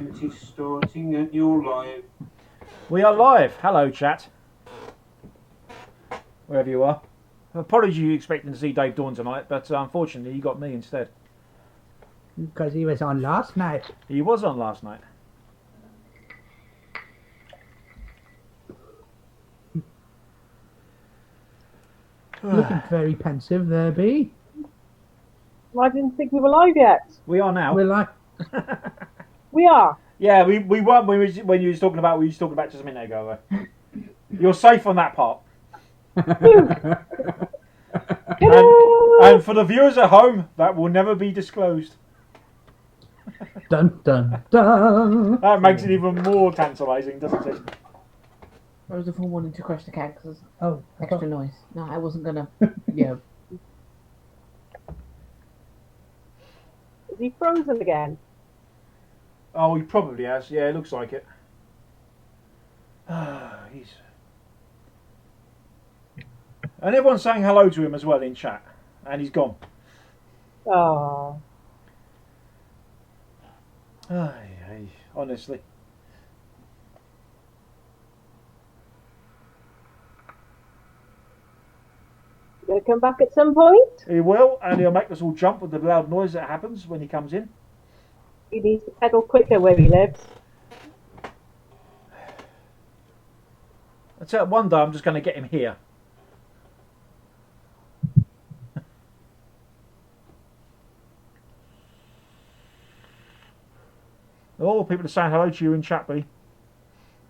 time it is starting and you're live. We are live. Hello, chat. Wherever you are. Apologies you expecting to see Dave Dawn tonight, but unfortunately you got me instead. Because he was on last night. He was on last night. Looking very pensive there, B. I didn't think we were live yet. We are now. We're like, We are. Yeah, we weren't when you was talking about just a minute ago. You're safe on that part. and for the viewers at home, that will never be disclosed. dun dun dun. That makes it even more tantalising, doesn't it? I was the full wanting to crush the cat because Oh, extra noise. No, I wasn't gonna. Yeah. Is he frozen again? Oh, he probably has. Yeah, it looks like it. He's... And everyone's saying hello to him as well in chat. And he's gone. Oh. Honestly. Gonna come back at some point? He will, and he'll make us all jump with the loud noise that happens when he comes in. He needs to pedal quicker where he lives. I tell you, one day I'm just going to get him here. Oh, people are saying hello to you in chat, B.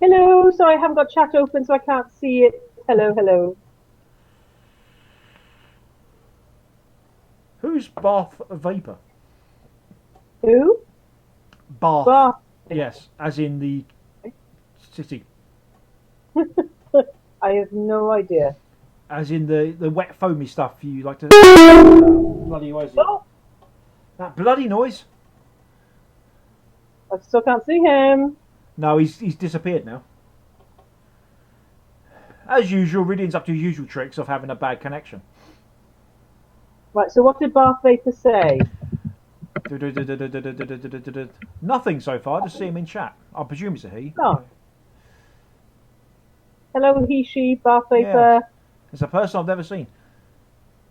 Hello, sorry I haven't got chat open so I can't see it. Hello, hello. Who's Bath Vapor? Who? Bath. Bath. Yes, as in the city. I have no idea. As in the wet foamy stuff you like to... bloody noise. Oh, That bloody noise? I still can't see him. No, he's disappeared now. As usual, Rhydian's up to his usual tricks of having a bad connection. Right, so what did Bath Vapor say? Nothing so far, just see him in chat. I presume it's a he. Oh. Hello, he, she, Bath Vapor. Yeah. It's a person I've never seen.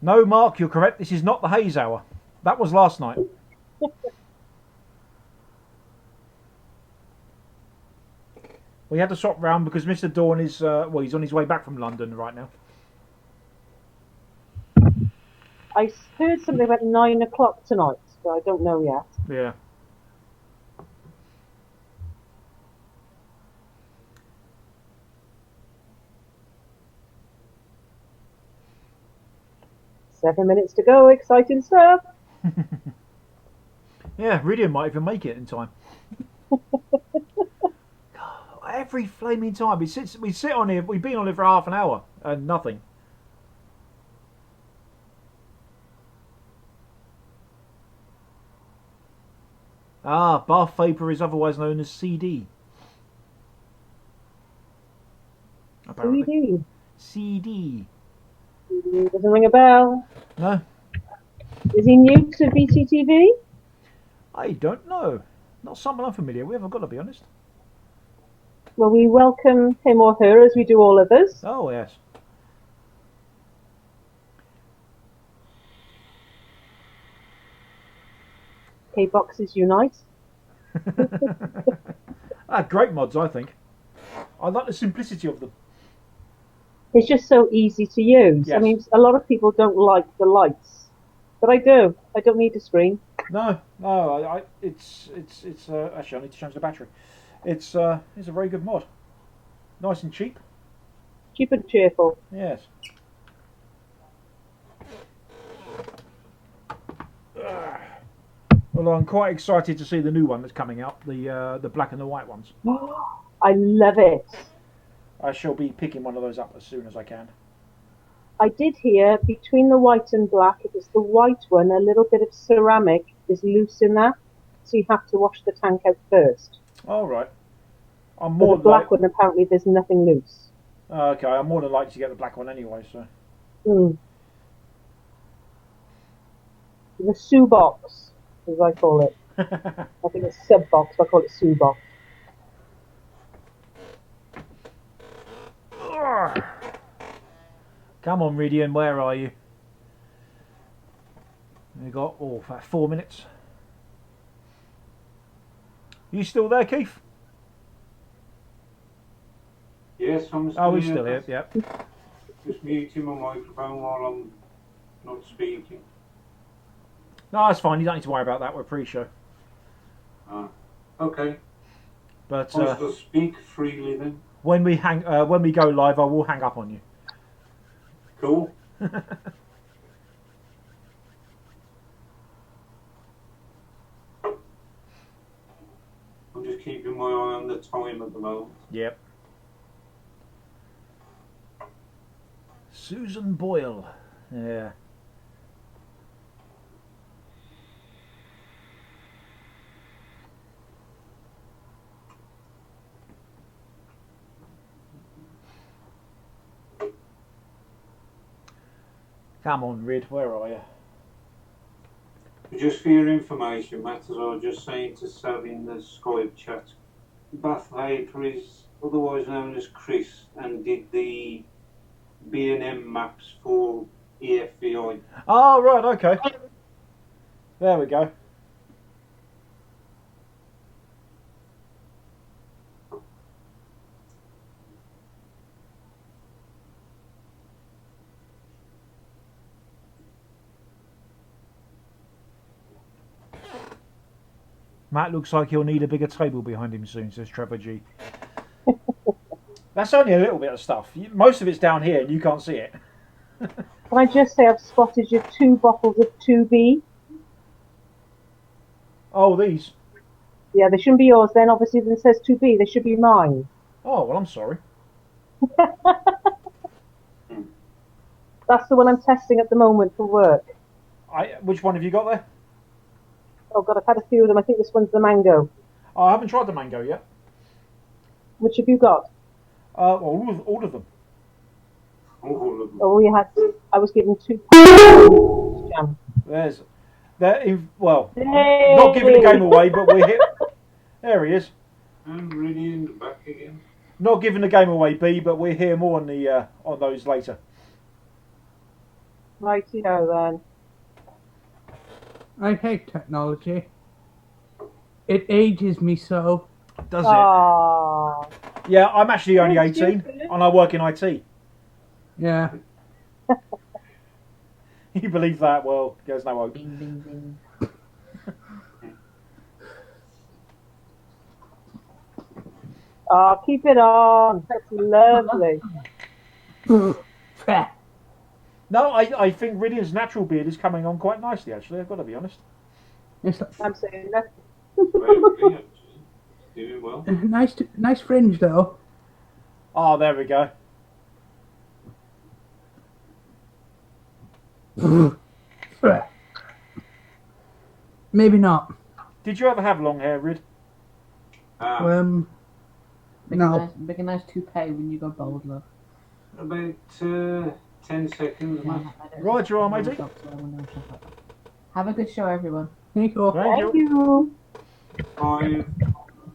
No, Mark, you're correct. This is not the haze hour. That was last night. We had to swap round because Mr. Dawn is, well, he's on his way back from London right now. I heard something about 9 o'clock tonight, but I don't know yet. Yeah. Seven minutes to go, exciting stuff. Yeah, Rhydian might even make it in time. Every flaming time. We sit on here, we've been on here for half an hour and nothing. Ah, Bath Vapor is otherwise known as CD. Apparently. CD. Doesn't ring a bell. No? Is he new to VCTV? I don't know. Not someone I'm familiar with, I've got to be honest. Well, we welcome him or her as we do all others. Oh, yes. K-boxes unite. Great mods, I think. I like the simplicity of them. It's just so easy to use. Yes. I mean, a lot of people don't like the lights, but I do. I don't need a screen. No, it's actually I need to change the battery. It's a very good mod. Nice and cheap. Cheap and cheerful. Yes. Well, I'm quite excited to see the new one that's coming out, the black and the white ones. I love it. I shall be picking one of those up as soon as I can. I did hear between the white and black, it was the white one, a little bit of ceramic is loose in that, so you have to wash the tank out first. All right. I'm But more the black one, apparently, there's nothing loose. Okay, I'm more than likely to get the black one anyway, so. The shoe box, as I call it. I think it's sub box. I call it Sue box. Come on, Rhydian, where are you? We got about 4 minutes. You still there, Keith? Yes, I'm still Oh, he's here. still here. Yep. Just muting my microphone while I'm not speaking. No, that's fine. You don't need to worry about that. We're pre-show. Okay. But I shall speak freely then. when we go live, I will hang up on you. Cool. I'm just keeping my eye on the time at the moment. Yep. Susan Boyle. Yeah. Come on, Rid, where are you? Just for your information, Matt, as I was just saying to Sav in the Skype chat, Bath Vapor is otherwise known as Chris and did the B&M maps for EFVI. Oh, right, okay. There we go. Matt looks like he'll need a bigger table behind him soon, says Trevor G. That's only a little bit of stuff. Most of it's down here and you can't see it. Can I just say I've spotted your 2 bottles of 2B? Oh, these? Yeah, they shouldn't be yours then. Obviously, if it says 2B, they should be mine. Oh, well, I'm sorry. That's the one I'm testing at the moment for work. Which one have you got there? Oh, God, I've had a few of them. I think this one's the mango. Oh, I haven't tried the mango yet. Which have you got? All of them. All of them. Oh, I was given 2 jam. Well, Hey! not giving the game away, but we're here. There he is. And Rhydian back again. Not giving the game away, B, but we'll hear more on those later. Righty-ho, then. I hate technology. It ages me so. Does Aww. it? Yeah, I'm actually only Thank you, 18, Philip. and I work in IT. Yeah. You believe that? Well, there's no hope. Ding, ding, ding. Oh, keep it on. That's lovely. No, I think Rhydian's natural beard is coming on quite nicely, actually. I've got to be honest. It's I'm saying that. Very actually. Doing well. nice fringe though. Oh, there we go. Maybe not. Did you ever have long hair, Rid? No. Make a nice toupee when you go bald, love. About 10 seconds, Matt. Right, you are, matey. Have a good show, everyone. Thank you. Thank you. 5,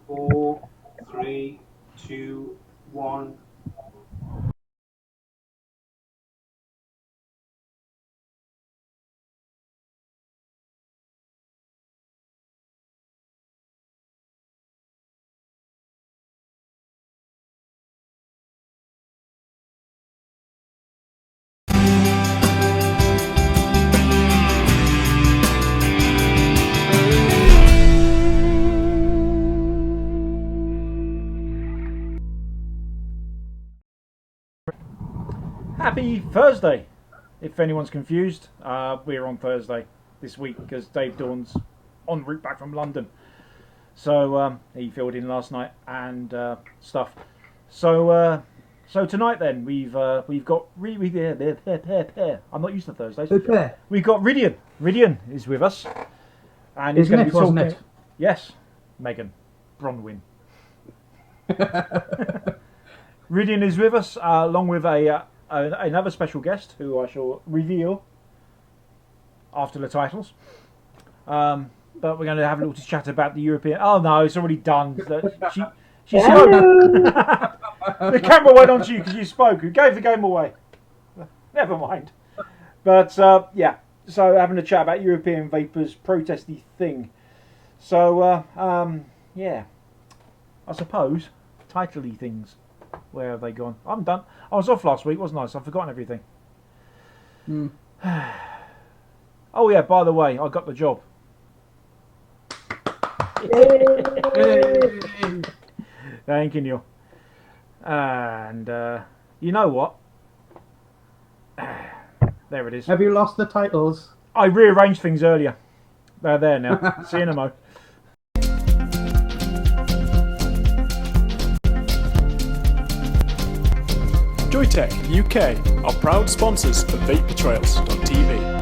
4, 3, 2, 1. Happy Thursday! If anyone's confused, we're on Thursday this week because Dave Dawn's en route back from London. So he filled in last night and stuff. So tonight then we've got I'm not used to Thursdays. We've got Rhydian. Rhydian is with us, and he's Isn't going to it, be talking. wasn't it? Yes, Megan Bronwyn. Rhydian is with us along with another special guest who I shall reveal after the titles. But but we're going to have a little chat about the European. Oh no, it's already done. She spoke. Hello. The camera went on to you because you spoke. You gave the game away. Never mind. But yeah, so having a chat about European Vapers protesty thing. So yeah, I suppose titley things. Where have they gone? I'm done. I was off last week, wasn't I? So I've forgotten everything. Oh yeah, by the way, I got the job. Thank you, Neil. And you know what? There it is. Have you lost the titles? I rearranged things earlier. They're there now. See you in a mo. Joytech UK are proud sponsors of VapeTrails.tv.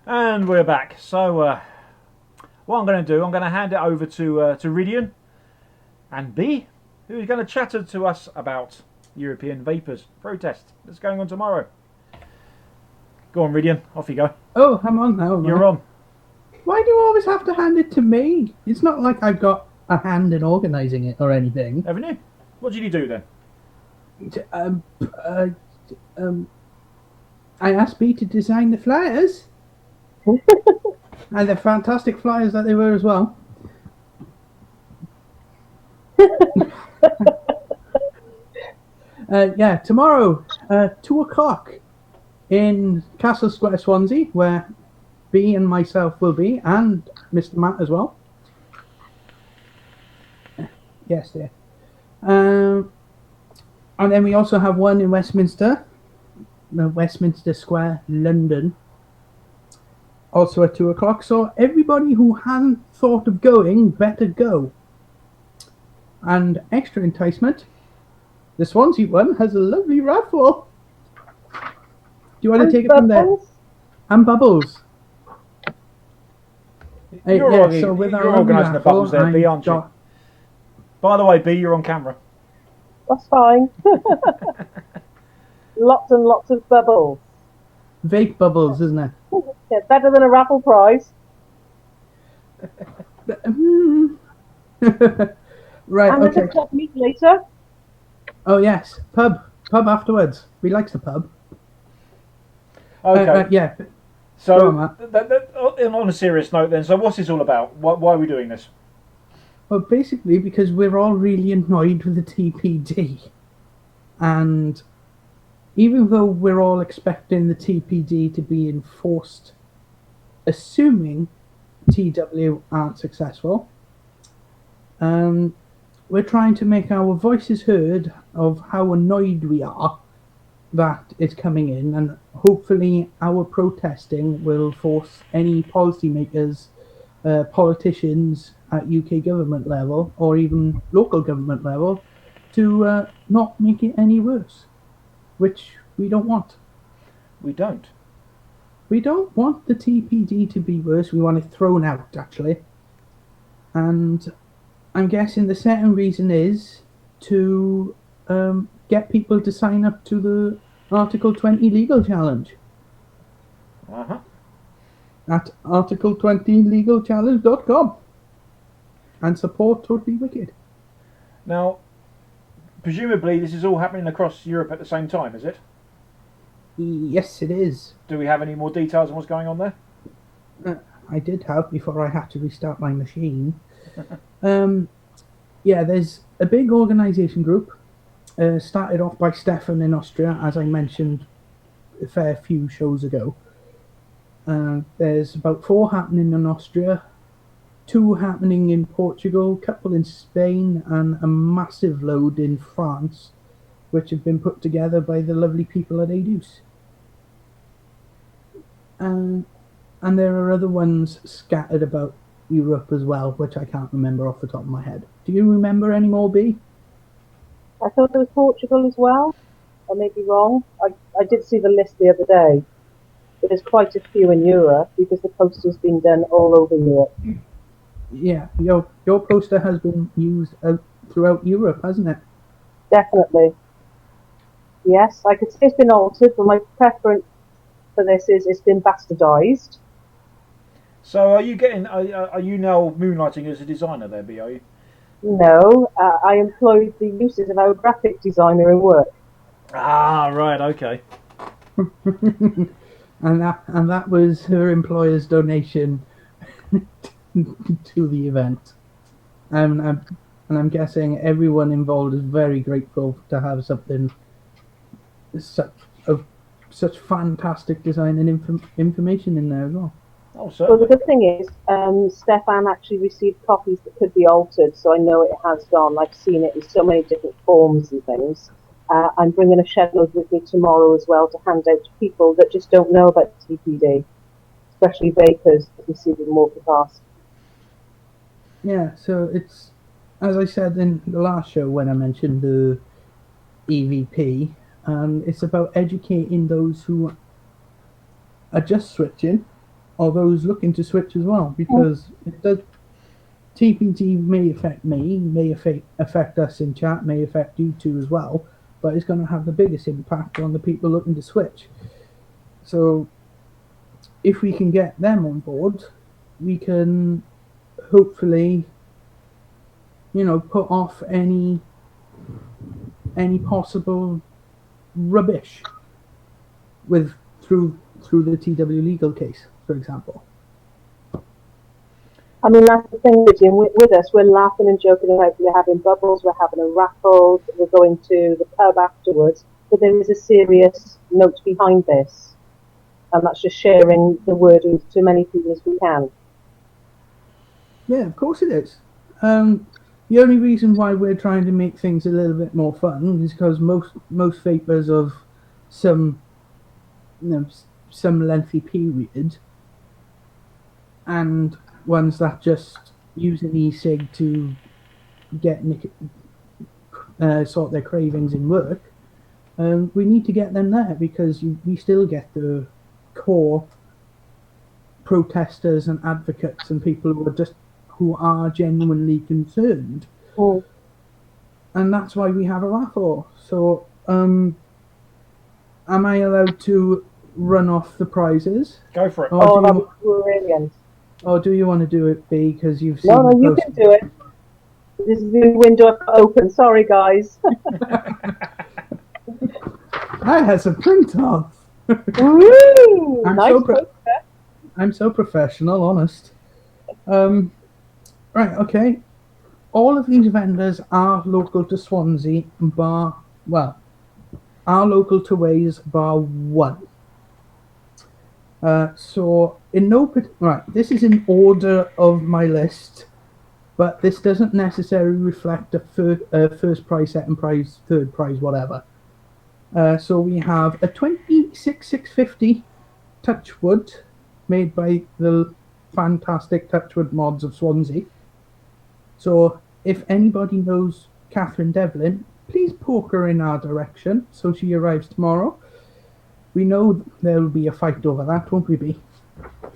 And we're back. So what I'm going to do, I'm going to hand it over to Rhydian and B, who's going to chatter to us about European Vapers protest that's going on tomorrow. Go on, Rhydian, off you go. Oh, I'm on now. You're on. Why do you always have to hand it to me? It's not like I've got a hand in organising it or anything. Haven't you? What did you do then? I asked B to design the flyers. And the fantastic flyers that they were as well. Yeah, tomorrow, 2 o'clock in Castle Square, Swansea, where B and myself will be, and Mr. Matt as well. Yes, there. And then we also have one in Westminster, Westminster Square, London. Also at 2 o'clock, so everybody who hasn't thought of going better go. And extra enticement, the Swansea one has a lovely raffle. Do you want to take it from there? And bubbles. You're organising the bubbles there, B, aren't you? By the way, B, you're on camera. That's fine. Lots and lots of bubbles. Vape bubbles, isn't it? Yeah, better than a raffle prize. Right, and okay. there's a club meet later. Oh yes, pub afterwards. We likes the pub. Okay. Yeah. So, on a serious note then, so what's this all about? Why are we doing this? Well, basically because we're all really annoyed with the TPD. And even though we're all expecting the TPD to be enforced, assuming TW aren't successful, we're trying to make our voices heard of how annoyed we are that it's coming in, and hopefully our protesting will force any policymakers, politicians at UK government level or even local government level to not make it any worse. Which we don't want. We don't. We don't want the TPD to be worse. We want it thrown out, actually. And I'm guessing the second reason is to get people to sign up to the Article 20 legal challenge. Uh-huh. At article20legalchallenge.com. And support Totally Wicked. Now, presumably this is all happening across Europe at the same time, is it? Yes, it is. Do we have any more details on what's going on there? I did have before I had to restart my machine. Yeah, there's a big organisation group Started off by Stefan in Austria, as I mentioned a fair few shows ago. There's about 4 happening in Austria, 2 happening in Portugal, a couple in Spain, and a massive load in France, which have been put together by the lovely people at Adus. And there are other ones scattered about Europe as well, which I can't remember off the top of my head. Do you remember any more, B? I thought there was Portugal as well. I may be wrong. I did see the list the other day. But there's quite a few in Europe because the poster's been done all over Europe. Yeah, your poster has been used throughout Europe, hasn't it? Definitely. Yes, I could say it's been altered, but my preference for this is it's been bastardized. So are you now moonlighting as a designer there, B? Are you? No, I employed the uses of our graphic designer in work. Ah, right, okay. and that was her employer's donation to the event. And I'm guessing everyone involved is very grateful to have something such fantastic design and information in there as well. Oh, Well, certainly. the good thing is, Stefan actually received copies that could be altered, so I know it has gone. I've seen it in so many different forms and things. I'm bringing a shed load with me tomorrow as well to hand out to people that just don't know about TPD, especially vapers that we see with more past. Yeah, so it's, as I said in the last show when I mentioned the EVP, it's about educating those who are just switching or those looking to switch as well, because it does. TPD may affect me, may affect us in chat, may affect you two as well, but it's going to have the biggest impact on the people looking to switch. So if we can get them on board, we can hopefully, put off any possible rubbish through the TW legal case, for example. I mean, that's the thing, Rhydian, with us, we're laughing and joking about, we're having bubbles, we're having a raffle, we're going to the pub afterwards, but there is a serious note behind this, and that's just sharing the word with to many people as we can. Yeah, of course it is. The only reason why we're trying to make things a little bit more fun is because most vapors of some lengthy period, and ones that just use an e-cig to get sort their cravings in work, we need to get them there, because we still get the core protesters and advocates and people who are genuinely concerned. And that's why we have a raffle. So am I allowed to run off the prizes? Go for it. Oh, that was brilliant. Or do you want to do it, B, because you've seen No, you can do it. This is the window open. Sorry, guys. I had some print off. Woo! Nice poster. I'm so professional, honest. Right, okay. All of these vendors are local to Swansea, are local to Wales, bar one. So this is in order of my list, but this doesn't necessarily reflect a first prize, second prize, third prize, whatever. So we have a 26650 Touchwood, made by the fantastic Touchwood mods of Swansea. So if anybody knows Catherine Devlin, please poke her in our direction so she arrives tomorrow. We know there will be a fight over that, won't we, B?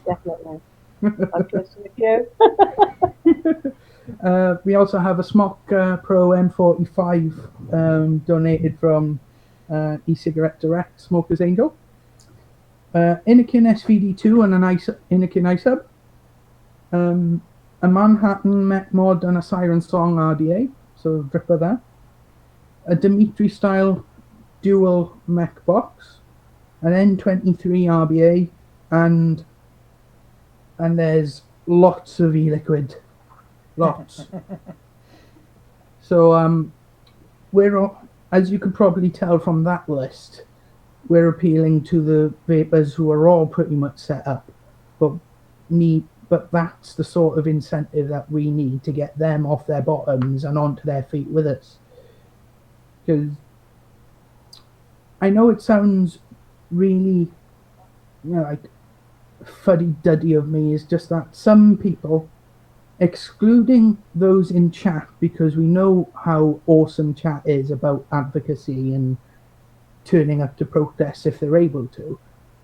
Definitely. I'm trusting with you. We also have a Smok Pro M45 donated from e-cigarette direct, Smoker's Angel. Innokin SVD2 and an Innokin iSub. A Manhattan Mech Mod and a Siren Song RDA, so dripper there. A Dimitri style dual mech box. An N23 RBA, and there's lots of e-liquid. Lots. So as you could probably tell from that list, we're appealing to the vapers who are all pretty much set up, but that's the sort of incentive that we need to get them off their bottoms and onto their feet with us. Because I know it sounds really, like fuddy-duddy of me, is just that some people, excluding those in chat, because we know how awesome chat is about advocacy and turning up to protests if they're able to,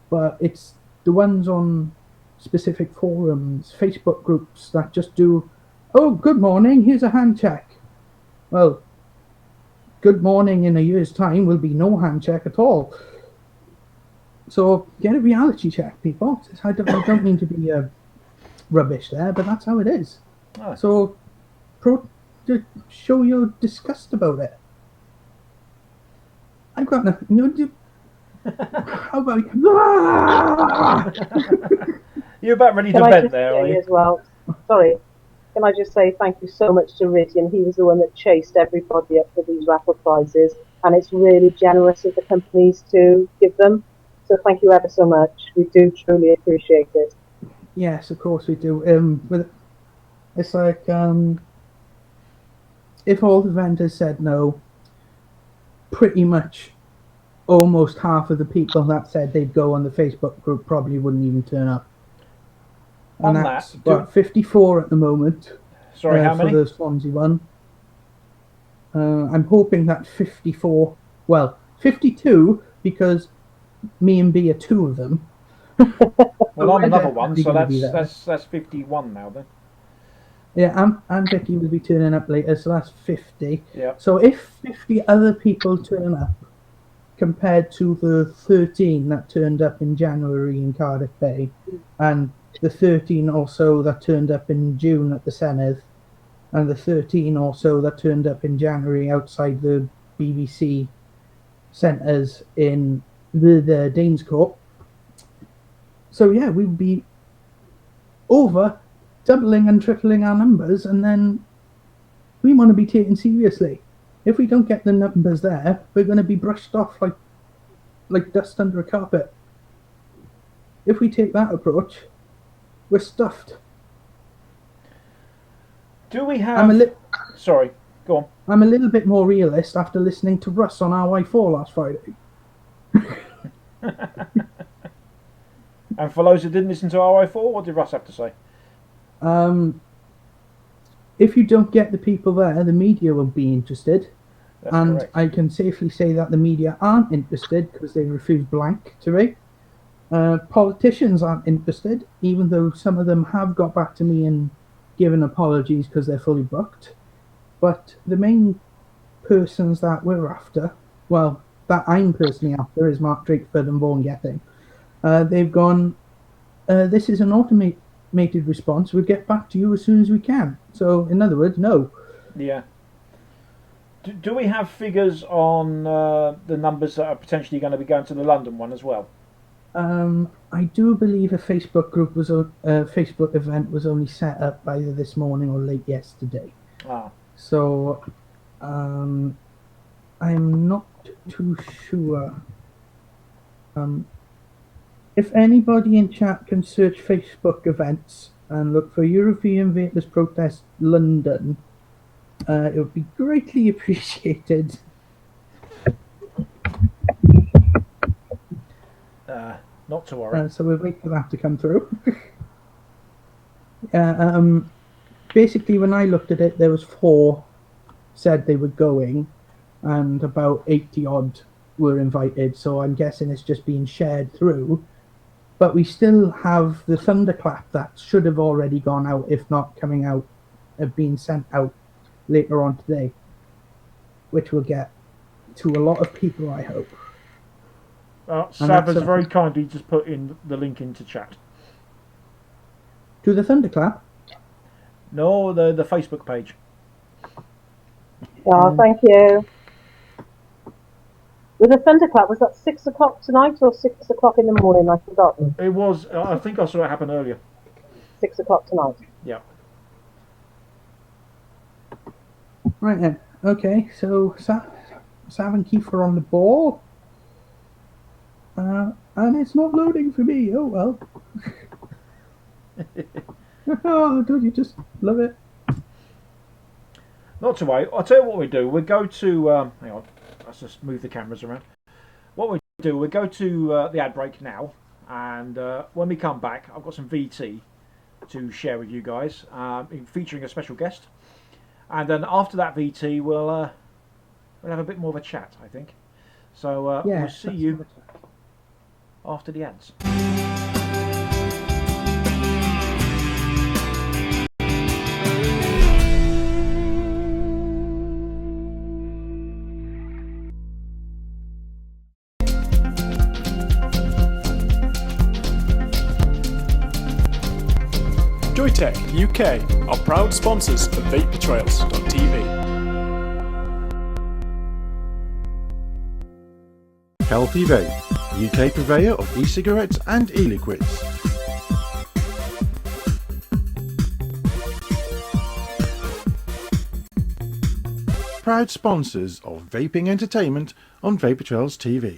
but it's the ones on specific forums, Facebook groups that just do, oh, good morning, here's a hand check. Well, good morning in a year's time will be no hand check at all. So get a reality check, people. I don't mean to be rubbish there, but that's how it is. Oh. So show your disgust about it. I've got nothing. How about You're about ready to Can I vent just there, are say you? as well? Sorry. Can I just say thank you so much to Rhydian? He was the one that chased everybody up for these raffle prizes, and it's really generous of the companies to give them. So thank you ever so much. We do truly appreciate it. Yes, of course we do. It's like if all the vendors said no, pretty much almost half of the people that said they'd go on the Facebook group probably wouldn't even turn up. And On that's that, 54 at the moment. Sorry, how many? For the Swansea one. I'm hoping that 54, 52, because me and B are two of them. Well, I'm another one, so gonna be that's 51 now then. Yeah, and Vicky will be turning up later, so that's 50. Yeah. So if 50 other people turn up, compared to the 13 that turned up in January in Cardiff Bay, and the 13 also that turned up in June at the Senedd, and the 13 also that turned up in January outside the BBC centres in the Danescourt. So yeah, we'd be over doubling and tripling our numbers, and then we want to be taken seriously. If we don't get the numbers there, we're going to be brushed off like dust under a carpet. If we take that approach, we're stuffed. Do we have... Sorry, go on. I'm a little bit more realist after listening to Russ on RY4 last Friday. And for those who didn't listen to RY4, what did Russ have to say? If you don't get the people there, the media will be interested. That's and correct. I can safely say that the media aren't interested because they refuse blank to me. Politicians aren't interested, even though some of them have got back to me and given apologies because they're fully booked. But the main persons that we're after, well, that I'm personally after, is Mark Drakeford and Vaughan Getting. They've gone, this is an automated response. We'll get back to you as soon as we can. So, in other words, no. Yeah. Do we have figures on the numbers that are potentially going to be going to the London one as well? I do believe a Facebook group Facebook event was only set up either this morning or late yesterday. Ah. So, I'm not too sure. If anybody in chat can search Facebook events and look for European Vapers Protest London, it would be greatly appreciated. Not to worry. So we'll wait for that to come through. Basically, when I looked at it, there was 4 said they were going, and about 80 odd were invited. So I'm guessing it's just being shared through. But we still have the thunderclap that should have already gone out, if not coming out, being sent out later on today, which will get to a lot of people, I hope. Sav has very kindly just put in the link into chat. To the thunderclap? No, the Facebook page. Oh, thank you. With the thunderclap, was that 6 o'clock tonight or 6 o'clock in the morning? I've forgotten. It was. I think I saw it happen earlier. 6 o'clock tonight. Yeah. Right then. Okay, so Sav and Keith are on the ball. And it's not loading for me. Oh well. Oh, don't you just love it? Not to worry. I'll tell you what we do. We go to hang on. Let's just move the cameras around. What we do, we go to the ad break now, and when we come back, I've got some VT to share with you guys, featuring a special guest. And then after that VT, we'll have a bit more of a chat, I think. So we'll see you after the ads. Joytech UK are proud sponsors of VapeTrails.tv. Healthy Vape, UK purveyor of e-cigarettes and e-liquids. Proud sponsors of vaping entertainment on Vapor Trails TV.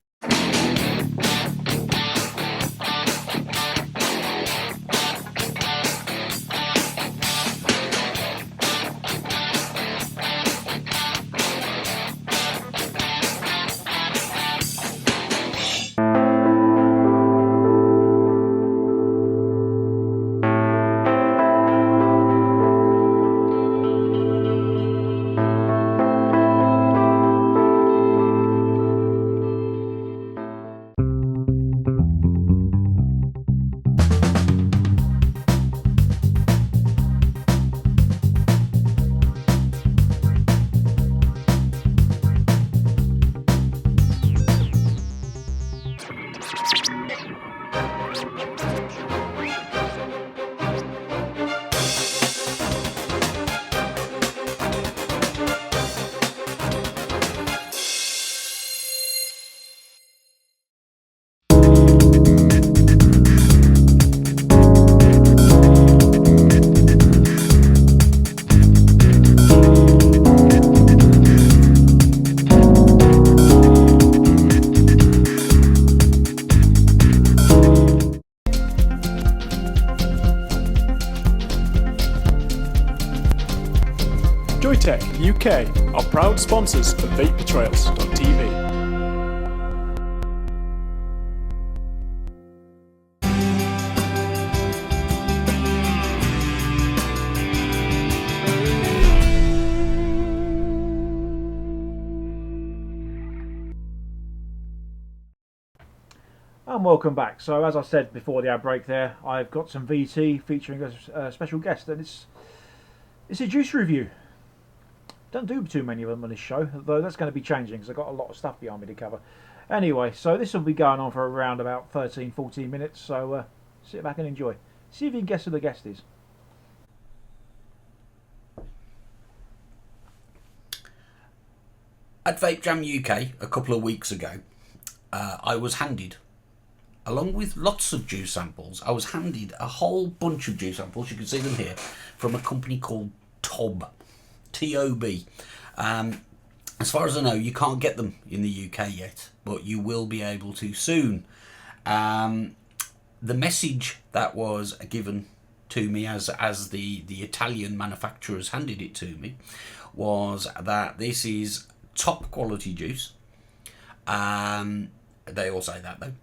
Joytech UK are proud sponsors of VapeTrails.tv. And welcome back. So as I said before the ad break there, I've got some VT featuring a special guest, and it's a juice review. Don't do too many of them on this show, though that's going to be changing because I've got a lot of stuff behind me to cover. Anyway, so this will be going on for around about 13-14 minutes, so sit back and enjoy. See if you can guess who the guest is. At Vape Jam UK a couple of weeks ago, I was handed, along with lots of juice samples, I was handed a whole bunch of juice samples, you can see them here, from a company called Tob. T-O-B. As far as I know, you can't get them in the UK yet, but you will be able to soon. The message that was given to me as the Italian manufacturers handed it to me was that this is top quality juice. They all say that though.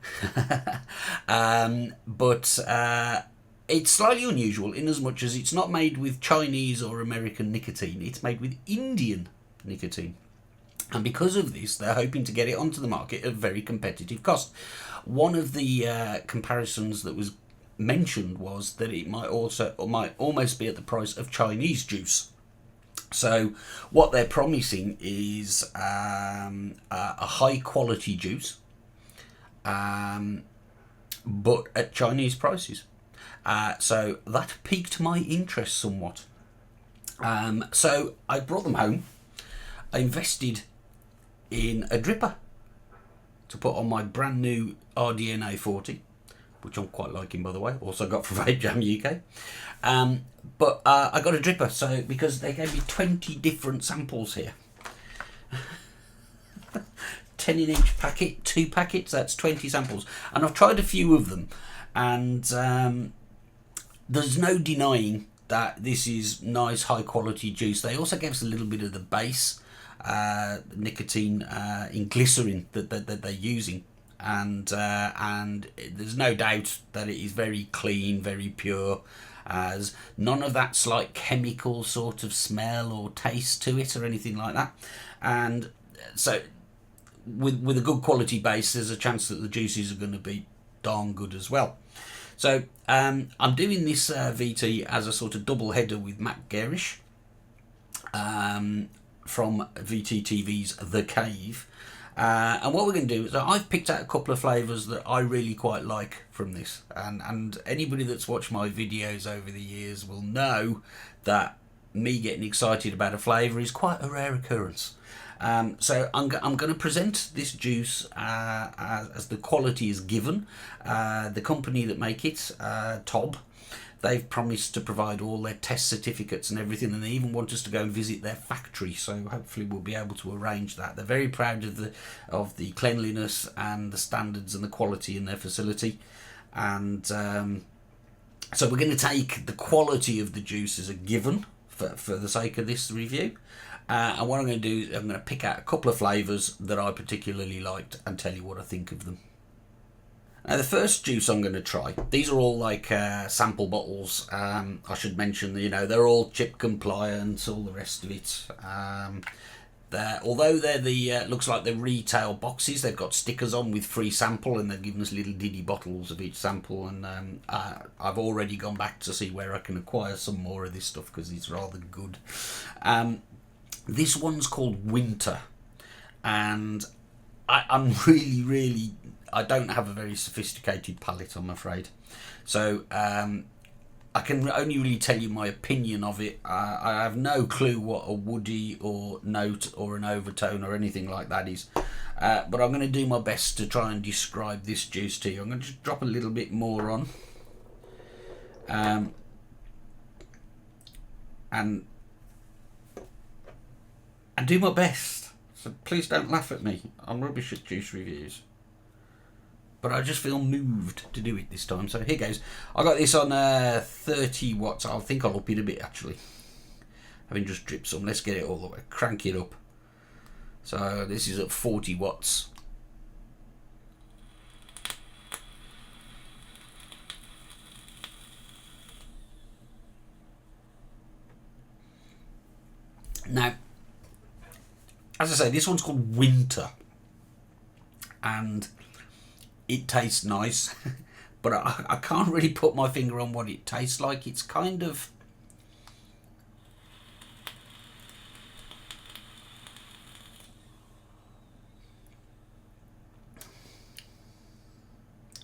But it's slightly unusual in as much as it's not made with Chinese or American nicotine, it's made with Indian nicotine. And because of this, they're hoping to get it onto the market at a very competitive cost. One of the comparisons that was mentioned was that it might almost be at the price of Chinese juice. So what they're promising is a high quality juice, but at Chinese prices. So that piqued my interest somewhat. So I brought them home. I invested in a dripper to put on my brand new RDNA 40, which I'm quite liking, by the way. Also got from Vape Jam UK. But I got a dripper, so because they gave me 20 different samples here. 10 in each packet, 2 packets, that's 20 samples. And I've tried a few of them, and there's no denying that this is nice, high quality juice. They also gave us a little bit of the base nicotine in glycerin that they're using, and there's no doubt that it is very clean, very pure, as none of that slight chemical sort of smell or taste to it or anything like that. And so with a good quality base, there's a chance that the juices are going to be darn good as well. So I'm doing this VT as a sort of double header with Matt Garish from VTTV's The Cave. And what we're going to do is I've picked out a couple of flavours that I really quite like from this, and anybody that's watched my videos over the years will know that me getting excited about a flavour is quite a rare occurrence. So I'm going to present this juice as the quality is given. The company that make it, Tob, they've promised to provide all their test certificates and everything, and they even want us to go and visit their factory, so hopefully we'll be able to arrange that. They're very proud of the cleanliness and the standards and the quality in their facility, and so we're going to take the quality of the juice as a given for the sake of this review. And what I'm going to do is I'm going to pick out a couple of flavours that I particularly liked and tell you what I think of them. Now, the first juice I'm going to try, these are all like sample bottles. I should mention, they're all chip compliant, all the rest of it. Although they're looks like they're retail boxes, they've got stickers on with free sample, and they've given us little diddy bottles of each sample. And I've already gone back to see where I can acquire some more of this stuff because it's rather good. This one's called Winter, and I'm really I don't have a very sophisticated palate, I'm afraid. So I can only really tell you my opinion of it. I have no clue what a woody or note or an overtone or anything like that is. But I'm going to do my best to try and describe this juice to you. I'm going to just drop a little bit more on. And do my best. So please don't laugh at me. I'm rubbish at juice reviews. But I just feel moved to do it this time. So here goes. I got this on 30 watts. I think I'll up it a bit actually. Having just dripped some. Let's get it all the way. Crank it up. So this is at 40 watts. Now, as I say, this one's called Winter. And it tastes nice, but I can't really put my finger on what it tastes like. It's kind of...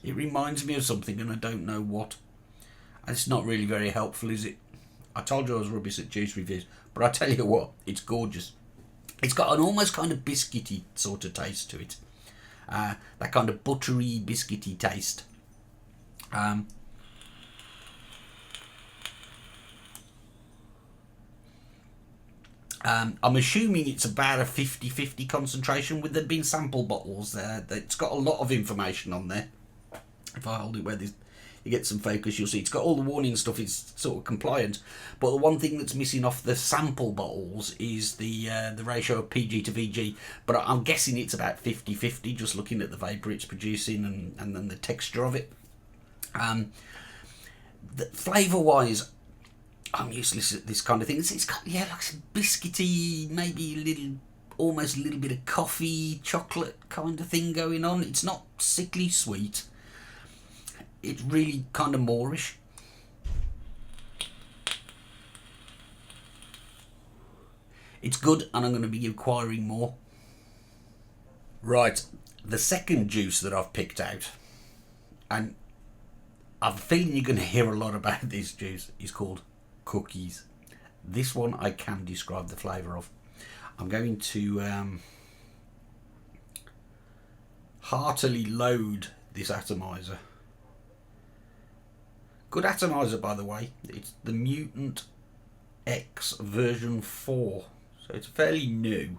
It reminds me of something and I don't know what. And it's not really very helpful, is it? I told you I was rubbish at juice reviews, but I tell you what, it's gorgeous. It's got an almost kind of biscuity sort of taste to it. That kind of buttery, biscuity taste. I'm assuming it's about a 50-50 concentration, with there being sample bottles there. It's got a lot of information on there. If I hold it where you get some focus, you'll see it's got all the warning stuff. It's sort of compliant, but the one thing that's missing off the sample bottles is the ratio of PG to VG. But I'm guessing it's about 50-50, just looking at the vapour it's producing and then the texture of it. Flavour wise, I'm useless at this kind of thing. It's got, like some biscuity, maybe almost a little bit of coffee, chocolate kind of thing going on. It's not sickly sweet. It's really kind of moreish. It's good, and I'm going to be acquiring more. Right, the second juice that I've picked out, and I'm feeling you're going to hear a lot about this juice, is called Cookies. This one I can describe the flavour of. I'm going to heartily load this atomizer. Good atomizer, by the way. It's the Mutant X version 4, so it's fairly new.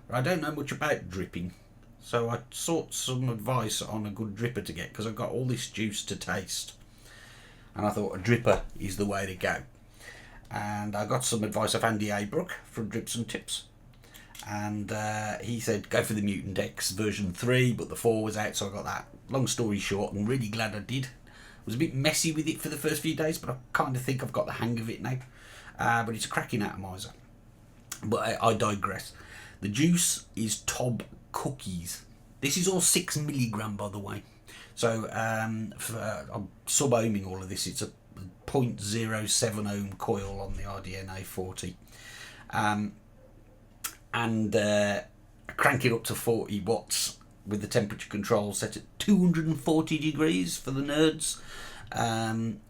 But I don't know much about dripping, So I sought some advice on a good dripper to get, because I've got all this juice to taste. And I thought a dripper is the way to go. And I got some advice off Andy Abrook from Drips and Tips. And he said go for the Mutant X version 3, but the 4 was out, so I got that. Long story short, I'm really glad I did. I was a bit messy with it for the first few days, but I kind of think I've got the hang of it now. But it's a cracking atomizer. But I digress. The juice is Tob Cookies. This is all 6 milligram, by the way. So I'm sub-ohming all of this. It's a 0.07 ohm coil on the RDNA 40. And crank it up to 40 watts with the temperature control set at 240 degrees for the nerds. I'm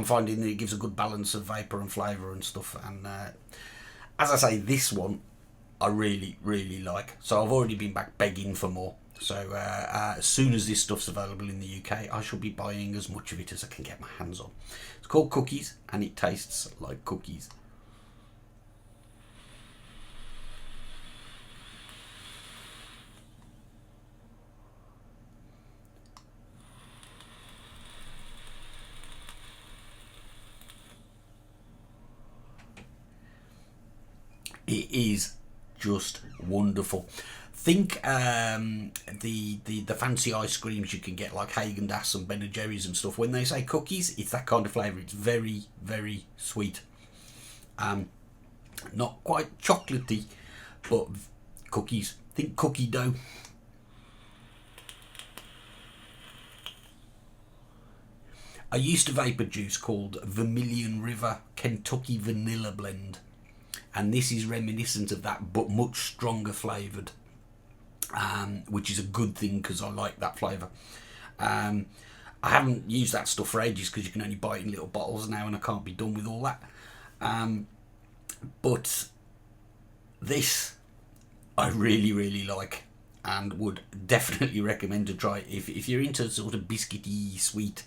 finding that it gives a good balance of vapour and flavour and stuff. And as I say, this one I really, really like. So I've already been back begging for more. So as soon as this stuff's available in the UK, I shall be buying as much of it as I can get my hands on. It's called Cookies, and it tastes like cookies. It is just wonderful. Think the fancy ice creams you can get, like Haagen-Dazs and Ben & Jerry's and stuff. When they say cookies, it's that kind of flavour. It's very, very sweet. Not quite chocolatey, but cookies. Think cookie dough. I used to vape a juice called Vermilion River Kentucky Vanilla Blend. And this is reminiscent of that, but much stronger flavoured, which is a good thing because I like that flavour. I haven't used that stuff for ages because you can only buy it in little bottles now, and I can't be done with all that. But this I really, really like, and would definitely recommend to try if you're into sort of biscuity sweet.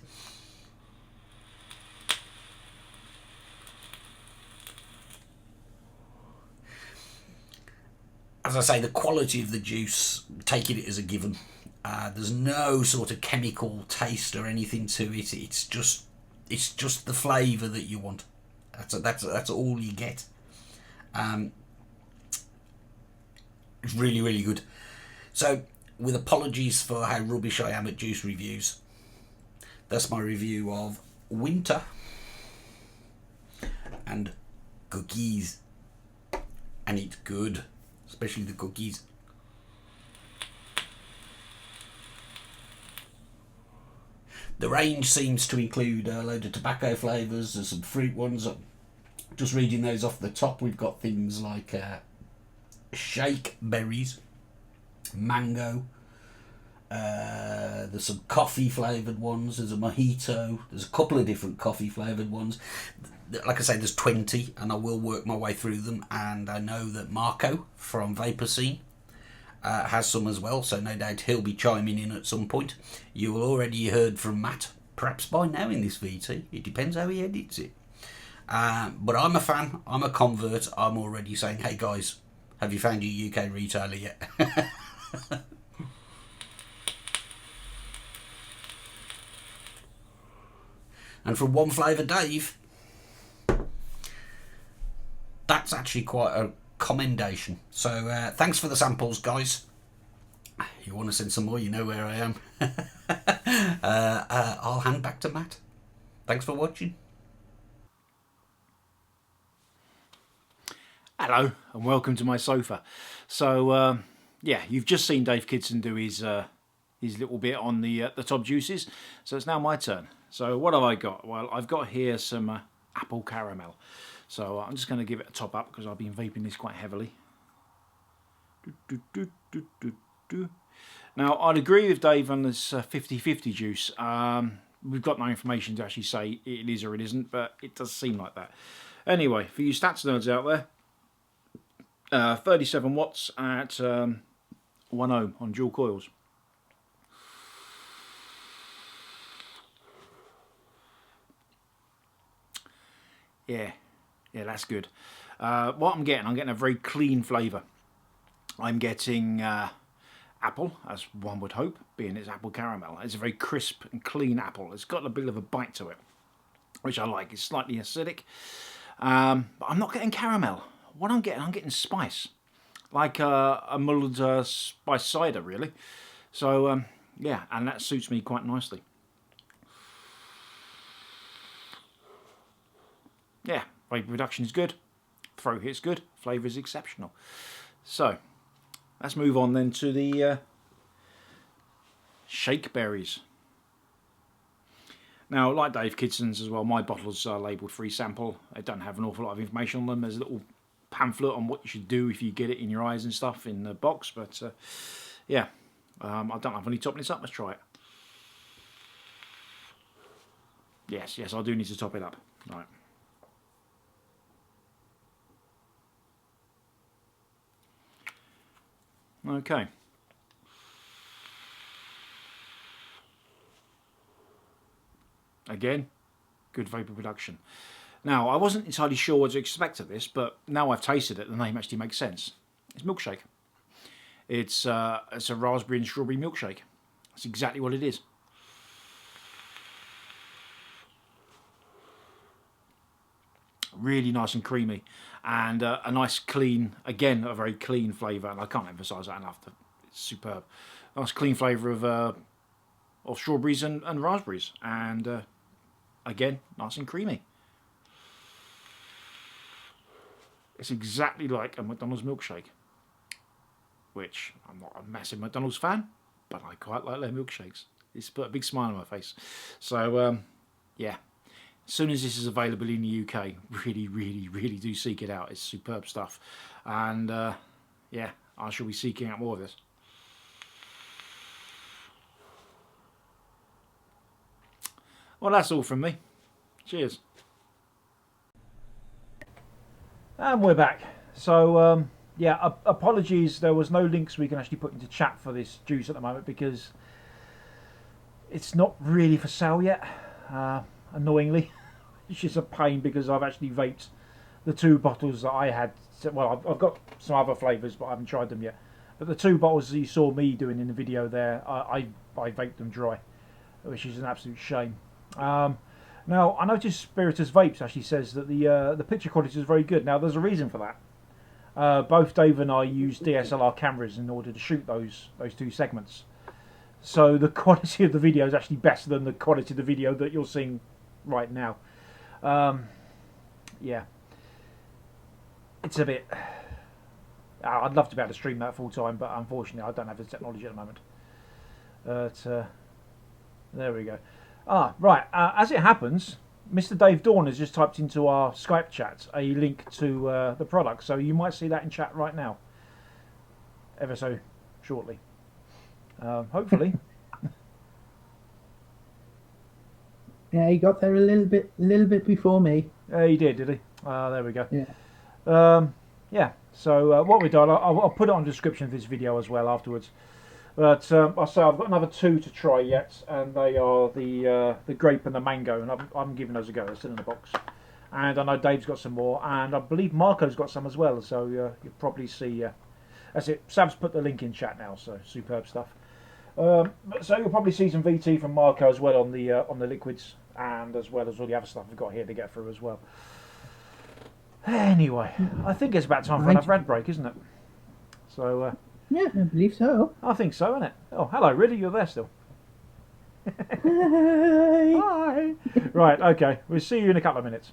As I say, the quality of the juice, taking it as a given. There's no sort of chemical taste or anything to it. It's just the flavour that you want. That's all you get. It's really, really good. So, with apologies for how rubbish I am at juice reviews, that's my review of Winter and Cookies, and it's good. Especially the cookies. The range seems to include a load of tobacco flavours. There's some fruit ones. Just reading those off the top, we've got things like shake berries, mango. There's some coffee flavoured ones. There's a mojito. There's a couple of different coffee flavoured ones. Like I say, there's 20, and I will work my way through them. And I know that Marco from Vapor Scene has some as well, so no doubt he'll be chiming in at some point. You will already heard from Matt, perhaps by now in this VT. It depends how he edits it. But I'm a fan. I'm a convert. I'm already saying, hey guys, have you found your UK retailer yet? And from One Flavour Dave, that's actually quite a commendation. So thanks for the samples, guys. You want to send some more, you know where I am. I'll hand back to Matt. Thanks for watching. Hello and welcome to my sofa. So yeah, you've just seen Dave Kidson do his little bit on the top juices. So it's now my turn. So what have I got? Well, I've got here some apple caramel. So I'm just going to give it a top up because I've been vaping this quite heavily. Now, I'd agree with Dave on this 50-50 juice. We've got no information to actually say it is or it isn't, but it does seem like that. Anyway, for you stats nerds out there, 37 watts at 1 ohm on dual coils. Yeah, that's good. What I'm getting a very clean flavour. I'm getting apple, as one would hope, being it's apple caramel. It's a very crisp and clean apple. It's got a bit of a bite to it, which I like. It's slightly acidic, but I'm not getting caramel. What I'm getting spice, like a mulled spice cider, really. So yeah, and that suits me quite nicely. Yeah, vapor reduction is good, throat hit's good, flavour is exceptional. So let's move on then to the shake berries. Now, like Dave Kidson's as well, my bottles are labelled free sample. They don't have an awful lot of information on them. There's a little pamphlet on what you should do if you get it in your eyes and stuff in the box. But yeah, I don't have any topping this up. Let's try it. Yes, I do need to top it up. Right. Okay. Again, good vapor production. Now, I wasn't entirely sure what to expect of this, but now I've tasted it, the name actually makes sense. It's milkshake. It's a raspberry and strawberry milkshake. That's exactly what it is. Really nice and creamy, and a nice clean, again a very clean flavour, and I can't emphasise that enough. It's superb. Nice clean flavour of strawberries and raspberries, and again nice and creamy. It's exactly like a McDonald's milkshake, which I'm not a massive McDonald's fan, but I quite like their milkshakes. It's put a big smile on my face. So yeah. As soon as this is available in the UK, really do seek it out. It's superb stuff. And yeah, I shall be seeking out more of this. Well, that's all from me. Cheers. And we're back. So, yeah, apologies. There was no links we can actually put into chat for this juice at the moment because it's not really for sale yet, annoyingly. It's just a pain because I've actually vaped the 2 bottles that I had. Well, I've got some other flavours, but I haven't tried them yet. But the 2 bottles that you saw me doing in the video there, I vaped them dry, which is an absolute shame. Now, I noticed Spiritus Vapes actually says that the picture quality is very good. Now, there's a reason for that. Both Dave and I use DSLR cameras in order to shoot those 2 segments. So the quality of the video is actually better than the quality of the video that you're seeing right now. Yeah, it's a bit. I'd love to be able to stream that full time, but unfortunately, I don't have the technology at the moment. But there we go. Right. As it happens, Mr. Dave Dawn has just typed into our Skype chat a link to the product, so you might see that in chat right now, ever so shortly. Hopefully. Yeah, he got there a little bit before me. He did he? There we go. Yeah. Yeah. So what we've done, I'll put it on the description of this video as well afterwards. But I'll say I've got another 2 to try yet, and they are the grape and the mango, and I haven't given those a go. They're still in the box. And I know Dave's got some more, and I believe Marco's got some as well. So you'll probably see. That's it. Sam's put the link in chat now. So superb stuff. So you'll probably see some VT from Marco as well on the liquids, and as well as all the other stuff we've got here to get through as well. Anyway, I think it's about time for another ad break, isn't it? So yeah, I believe so. I think so, isn't it? Oh, hello, Rhydian, you're there still. Hi. Hi. Right, okay. We'll see you in a couple of minutes.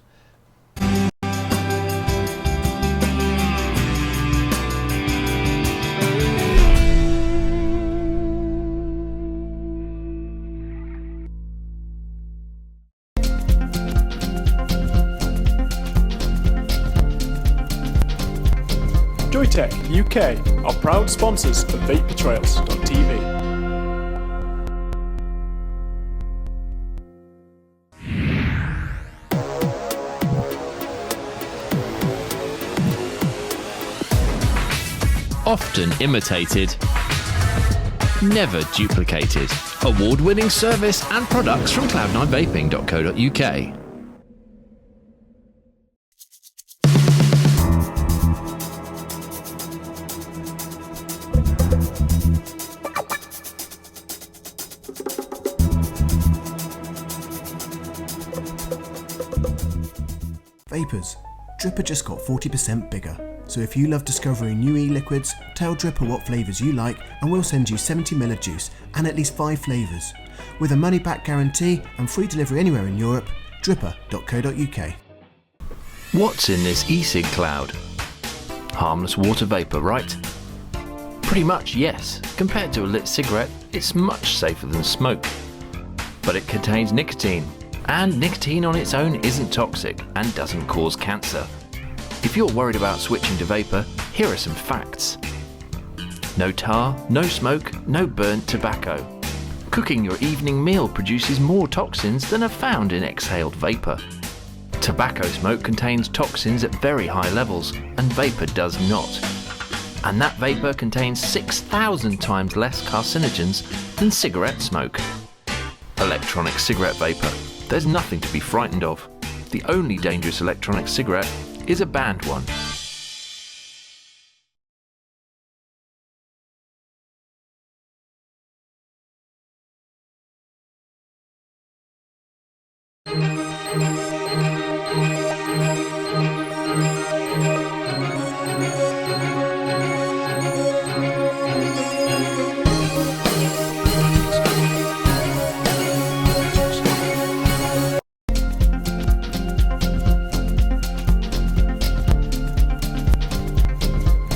Joytech UK are proud sponsors of VapeTrails.tv. Often imitated, never duplicated. Award-winning service and products from cloud9vaping.co.uk. Vapers. Dripper just got 40% bigger. So if you love discovering new e-liquids, tell Dripper what flavours you like and we'll send you 70ml of juice and at least 5 flavours. With a money-back guarantee and free delivery anywhere in Europe, dripper.co.uk. What's in this e-cig cloud? Harmless water vapour, right? Pretty much, yes. Compared to a lit cigarette, it's much safer than smoke. But it contains nicotine, and nicotine on its own isn't toxic and doesn't cause cancer. If you're worried about switching to vapour, here are some facts. No tar, no smoke, no burnt tobacco. Cooking your evening meal produces more toxins than are found in exhaled vapour. Tobacco smoke contains toxins at very high levels, and vapour does not. And that vapour contains 6,000 times less carcinogens than cigarette smoke. Electronic cigarette vapour. There's nothing to be frightened of. The only dangerous electronic cigarette is a banned one.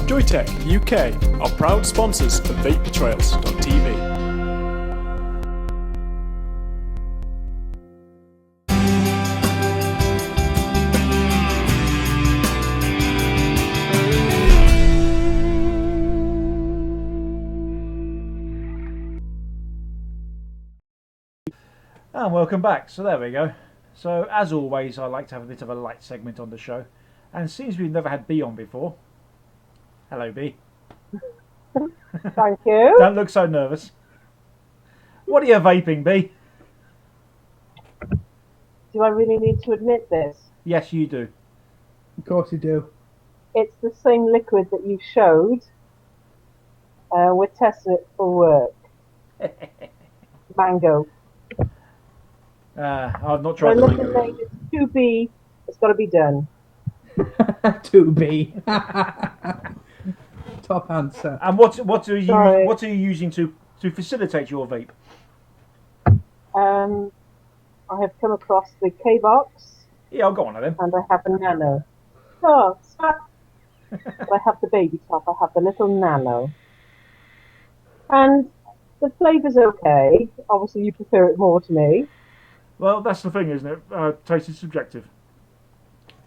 Joytech UK are proud sponsors of vapetrails.tv. And welcome back. So there we go. So as always, I like to have a bit of a light segment on the show, and it seems we've never had B on before. Hello, B. Thank you. Don't look so nervous. What are you vaping, B? Do I really need to admit this? Yes, you do. Of course you do. It's the same liquid that you showed. We're testing it for work. Mango. I've not So tried the looking mango. like it's 2B. It's got to be done. 2B. Top answer. And what are you Sorry. what are you using to facilitate your vape? I have come across the K-Box Yeah, I'll go on to them. and I have a Nano. Oh, stop. But I have the baby top. I have the little Nano. And the flavour's okay. Obviously, you prefer it more to me. Well, that's the thing, isn't it? Taste is subjective.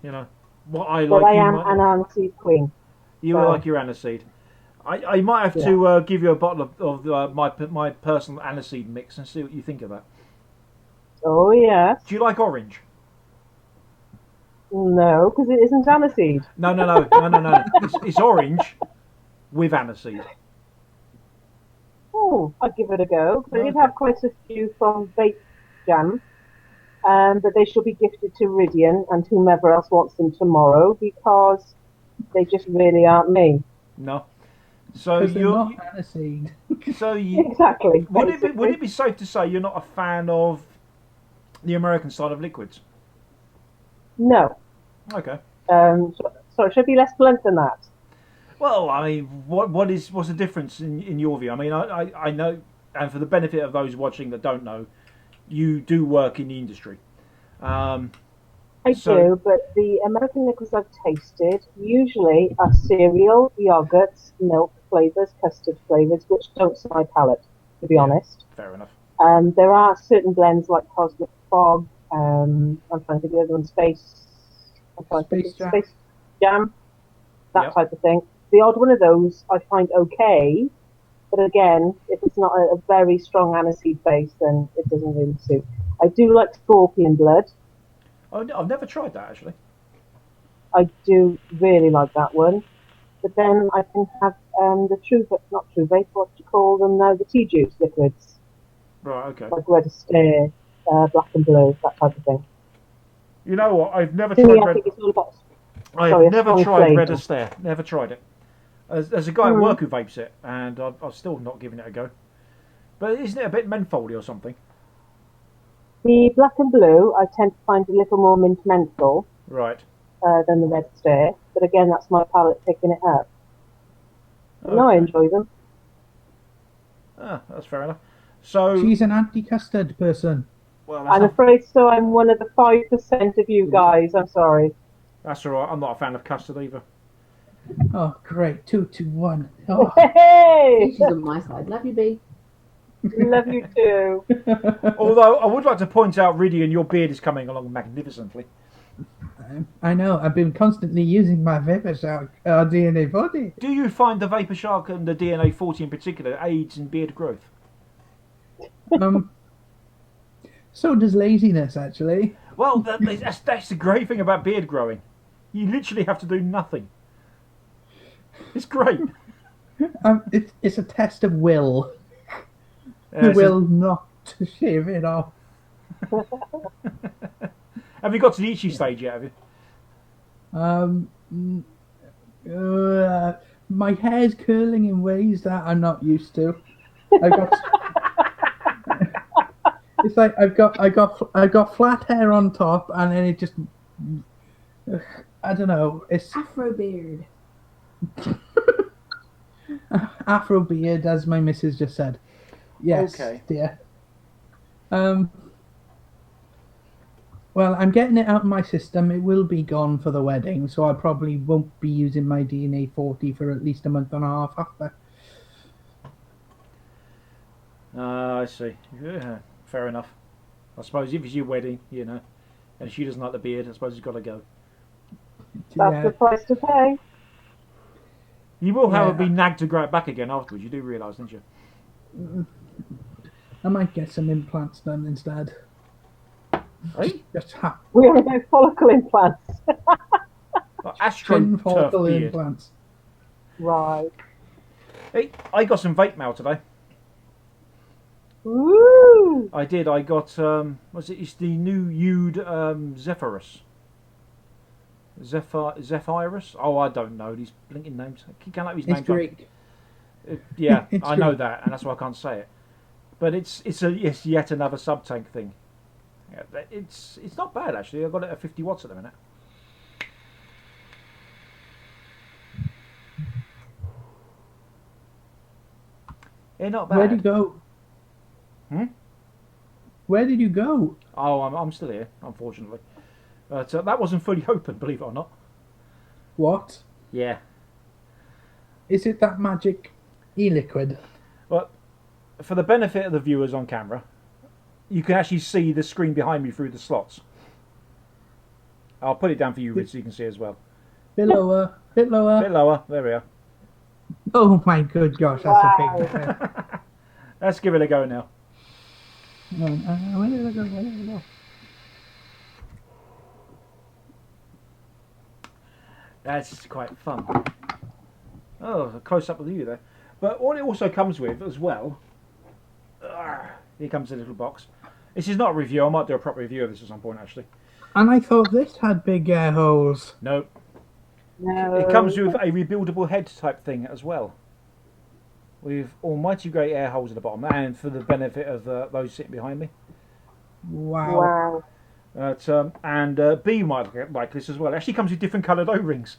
You know what I But like. I You am might, an aniseed queen. you so- like your aniseed. I might have to give you a bottle of my personal aniseed mix and see what you think of that. Oh, yes. Do you like orange? No, because it isn't aniseed. No. It's orange with aniseed. Oh, I'd give it a go. I did Okay. have quite a few from Vape Jam, but they shall be gifted to Rhydian and whomever else wants them tomorrow because they just really aren't me. No. So Because they're you're not aniseed. so you Exactly. would basically. it be safe to say you're not a fan of the American style of liquids? No. Okay. Sorry, should I be less blunt than that? Well, I mean, what's the difference in your view? I mean, I know, and for the benefit of those watching that don't know, you do work in the industry. I So- do, but the American liquids I've tasted usually are cereal, yogurts, milk flavours, custard flavours, which don't suit my palate, to be honest. Fair enough. There are certain blends like Cosmic Fog, I'm trying to think of the other one, Space Jam, that Yep. type of thing. The odd one of those I find okay, but again, if it's not a very strong aniseed base, then it doesn't really suit. I do like Scorpion Blood. I've never tried that actually. I do really like that one. But then I can have not True Vape, what do you call them now? The tea juice liquids, Right. Okay. like Red Astaire, Black and Blue, that type of thing. You know what? I've never To tried me, I red. think it's all about I sorry, have a never strong tried flavour. Red Astaire. Never tried it. There's a guy at work who vapes it, and I've still not given it a go. But isn't it a bit mentholly or something? The Black and Blue, I tend to find a little more mint menthol. Right. than the Red Stare. But again, that's my palate picking it up. Okay. No, I enjoy them. Ah, that's fair enough. So She's an anti-custard person. well, I'm afraid so. I'm one of the 5% of you guys. I'm sorry. that's all right. I'm not a fan of custard either. Oh, great. 2-1. Oh. Hey! She's on my side. Love you, B. Love you too. Although I would like to point out, Rhydian, your beard is coming along magnificently. I know. I've been constantly using my Vapor Shark DNA 40. Do you find the Vapor Shark and the DNA 40 in particular aids in beard growth? So does laziness, actually. Well, that's the great thing about beard growing. You literally have to do nothing. It's great. It's a test of will. Yeah, Will not to shave it off. Have you got to the itchy stage yet? Have you? My hair's curling in ways that I'm not used to. I got. It's like I got flat hair on top, and then it just. I don't know. It's Afro beard. Afro beard, as my missus just said. Yes, Okay. dear. Well, I'm getting it out of my system. It will be gone for the wedding, so I probably won't be using my DNA 40 for at least a month and a half after. I see. Yeah, fair enough. I suppose if it's your wedding, and she doesn't like the beard, I suppose it's got to go. That's the price to pay. You will, Yeah. however, be nagged to grow it back again afterwards. You do realise, don't you? I might get some implants done instead. Hey? We are about follicle implants. Chin follicle AstroTurf beard. implants. Right. Hey, I got some vape mail today. Woo! I did. I got it's the new Ude Zephyrus. Zephyrus? Oh, I don't know these blinking names. I can't like these It's names. Greek. Yeah, It's I know Greek. that, and that's why I can't say it. But it's yet another sub tank thing. Yeah, it's not bad actually. I got it at 50 watts at the minute. Yeah, not bad. Where'd you go? Hmm? Where did you go? Oh, I'm still here, unfortunately. But that wasn't fully open, believe it or not. What? Yeah. Is it that magic e-liquid? But for the benefit of the viewers on camera, you can actually see the screen behind me through the slots. I'll put it down for you, Rich, so you can see as well. Bit lower. Bit lower. Bit lower. There we are. Oh my good gosh, that's a big difference. Let's give it a go now. Where did I go? Where did I go? That's quite fun. Oh, a close up of you there. But what it also comes with as well. Here comes a little box. This is not a review. I might do a proper review of this at some point, actually. And I thought this had big air holes. No. No. It comes with a rebuildable head type thing as well, with almighty great air holes at the bottom, and for the benefit of those sitting behind me. Wow. Wow. And B might like this as well. It actually comes with different coloured O-rings.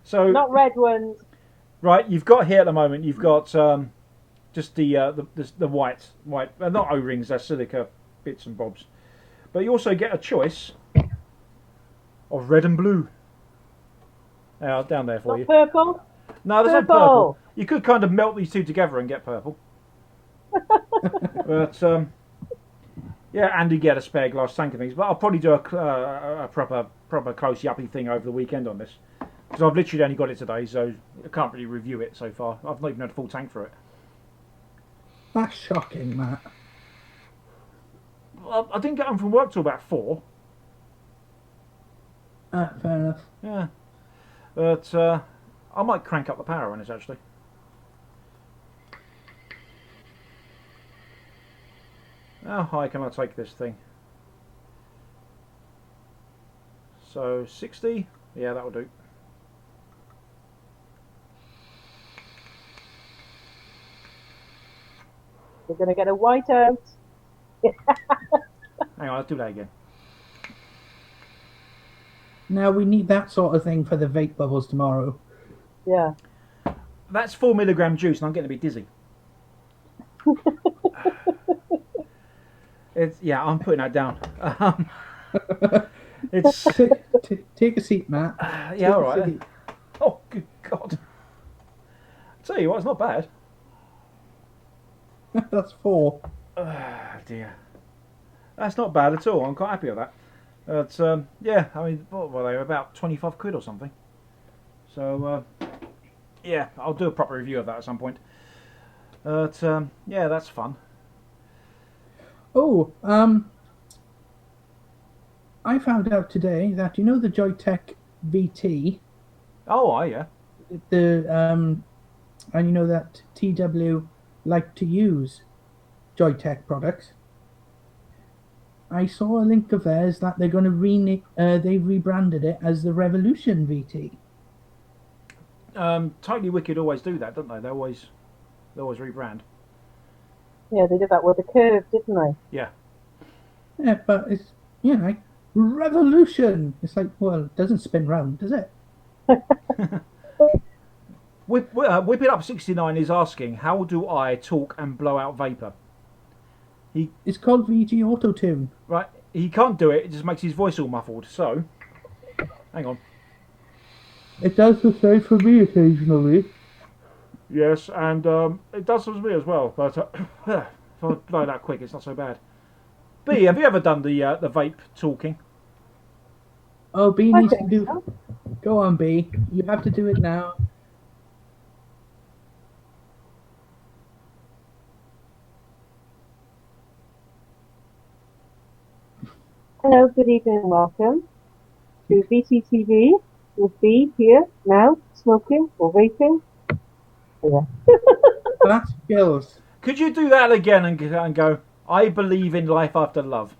So Not red ones. right, you've got here at the moment. You've got just the white, not O-rings. They're silica bits and bobs. But you also get a choice of red and blue. Down there for Not you. purple. No, there's no Purple. purple. You could kind of melt these two together and get purple. But yeah, and you get a spare glass tank of things. But I'll probably do a proper close yuppie thing over the weekend on this, because I've literally only got it today, so I can't really review it so far. I've not even had a full tank for it. That's shocking, Matt. Well, I didn't get home from work till about 4. Fair enough. Yeah, but I might crank up the power on this actually. How high can I take this thing? So 60? Yeah, that'll do. We're going to get a white out. Hang on, let's do that again. Now we need that sort of thing for the vape bubbles tomorrow. Yeah. That's 4 milligram juice, and I'm getting a bit dizzy. I'm putting that down. It's take a seat, Matt. all right. Oh, good God! I tell you what, it's not bad. That's 4. Dear, that's not bad at all. I'm quite happy with that. But I mean, what were they? About 25 quid or something. So I'll do a proper review of that at some point. But that's fun. Oh, I found out today that the Joytech VT. Oh, yeah. And that TW like to use Joytech products. I saw a link of theirs that they're going to they rebranded it as the Revolution VT. Totally Wicked always do that, don't they? They always rebrand. Yeah, they did that with the Curve, didn't they? Yeah. Yeah, but it's like Revolution. It's like, well, it doesn't spin round, does it? Whip It Up 69 is asking, how do I talk and blow out vapor? It's called VG Autotune. Right, he can't do it. It just makes his voice all muffled. So, hang on. It does the same for me occasionally. Yes, and it does for me as well. But if I blow that quick, it's not so bad. B, have you ever done the vape talking? Oh, B needs to do. So. Go on, B. You have to do it now. Hello, good evening, welcome to VTTV with B here now, smoking or vaping. Yeah. That's skills. Could you do that again and go, I believe in life after love?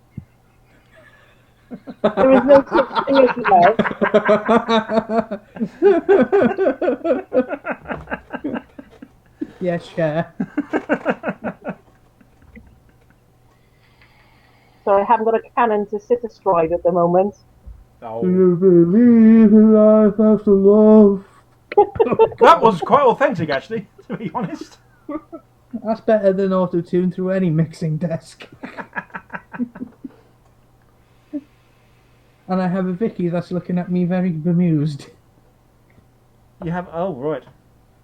There is no such thing as love. Yes, share. So I haven't got a cannon to sit astride at the moment. Oh. Do you believe in life after love? That was quite authentic, actually, to be honest. That's better than auto-tune through any mixing desk. And I have a Vicky that's looking at me very bemused. You have... Oh, right.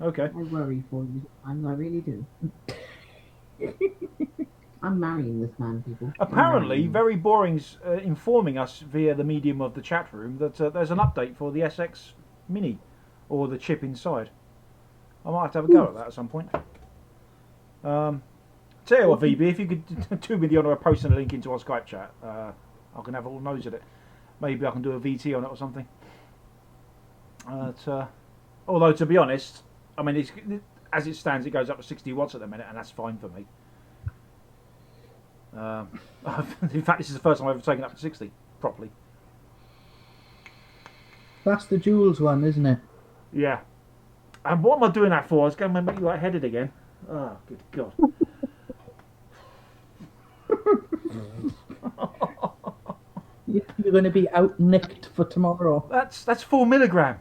Okay. I worry for you. I really do. I'm marrying this man, people. Apparently, Very Boring's informing us via the medium of the chat room that there's an update for the SX Mini, or the chip inside. I might have to have a go at that at some point. Tell you what, VB, if you could do me the honour of posting a link into our Skype chat, I can have a little nose at it. Maybe I can do a VT on it or something. Although, to be honest, I mean, as it stands, it goes up to 60 watts at the minute, and that's fine for me. In fact, this is the first time I've ever taken it up to 60 properly. That's the Jules one, isn't it? Yeah. And what am I doing that for? I was going to make you light-headed again. Oh, good God. You're going to be out-nicked for tomorrow. That's 4 milligram.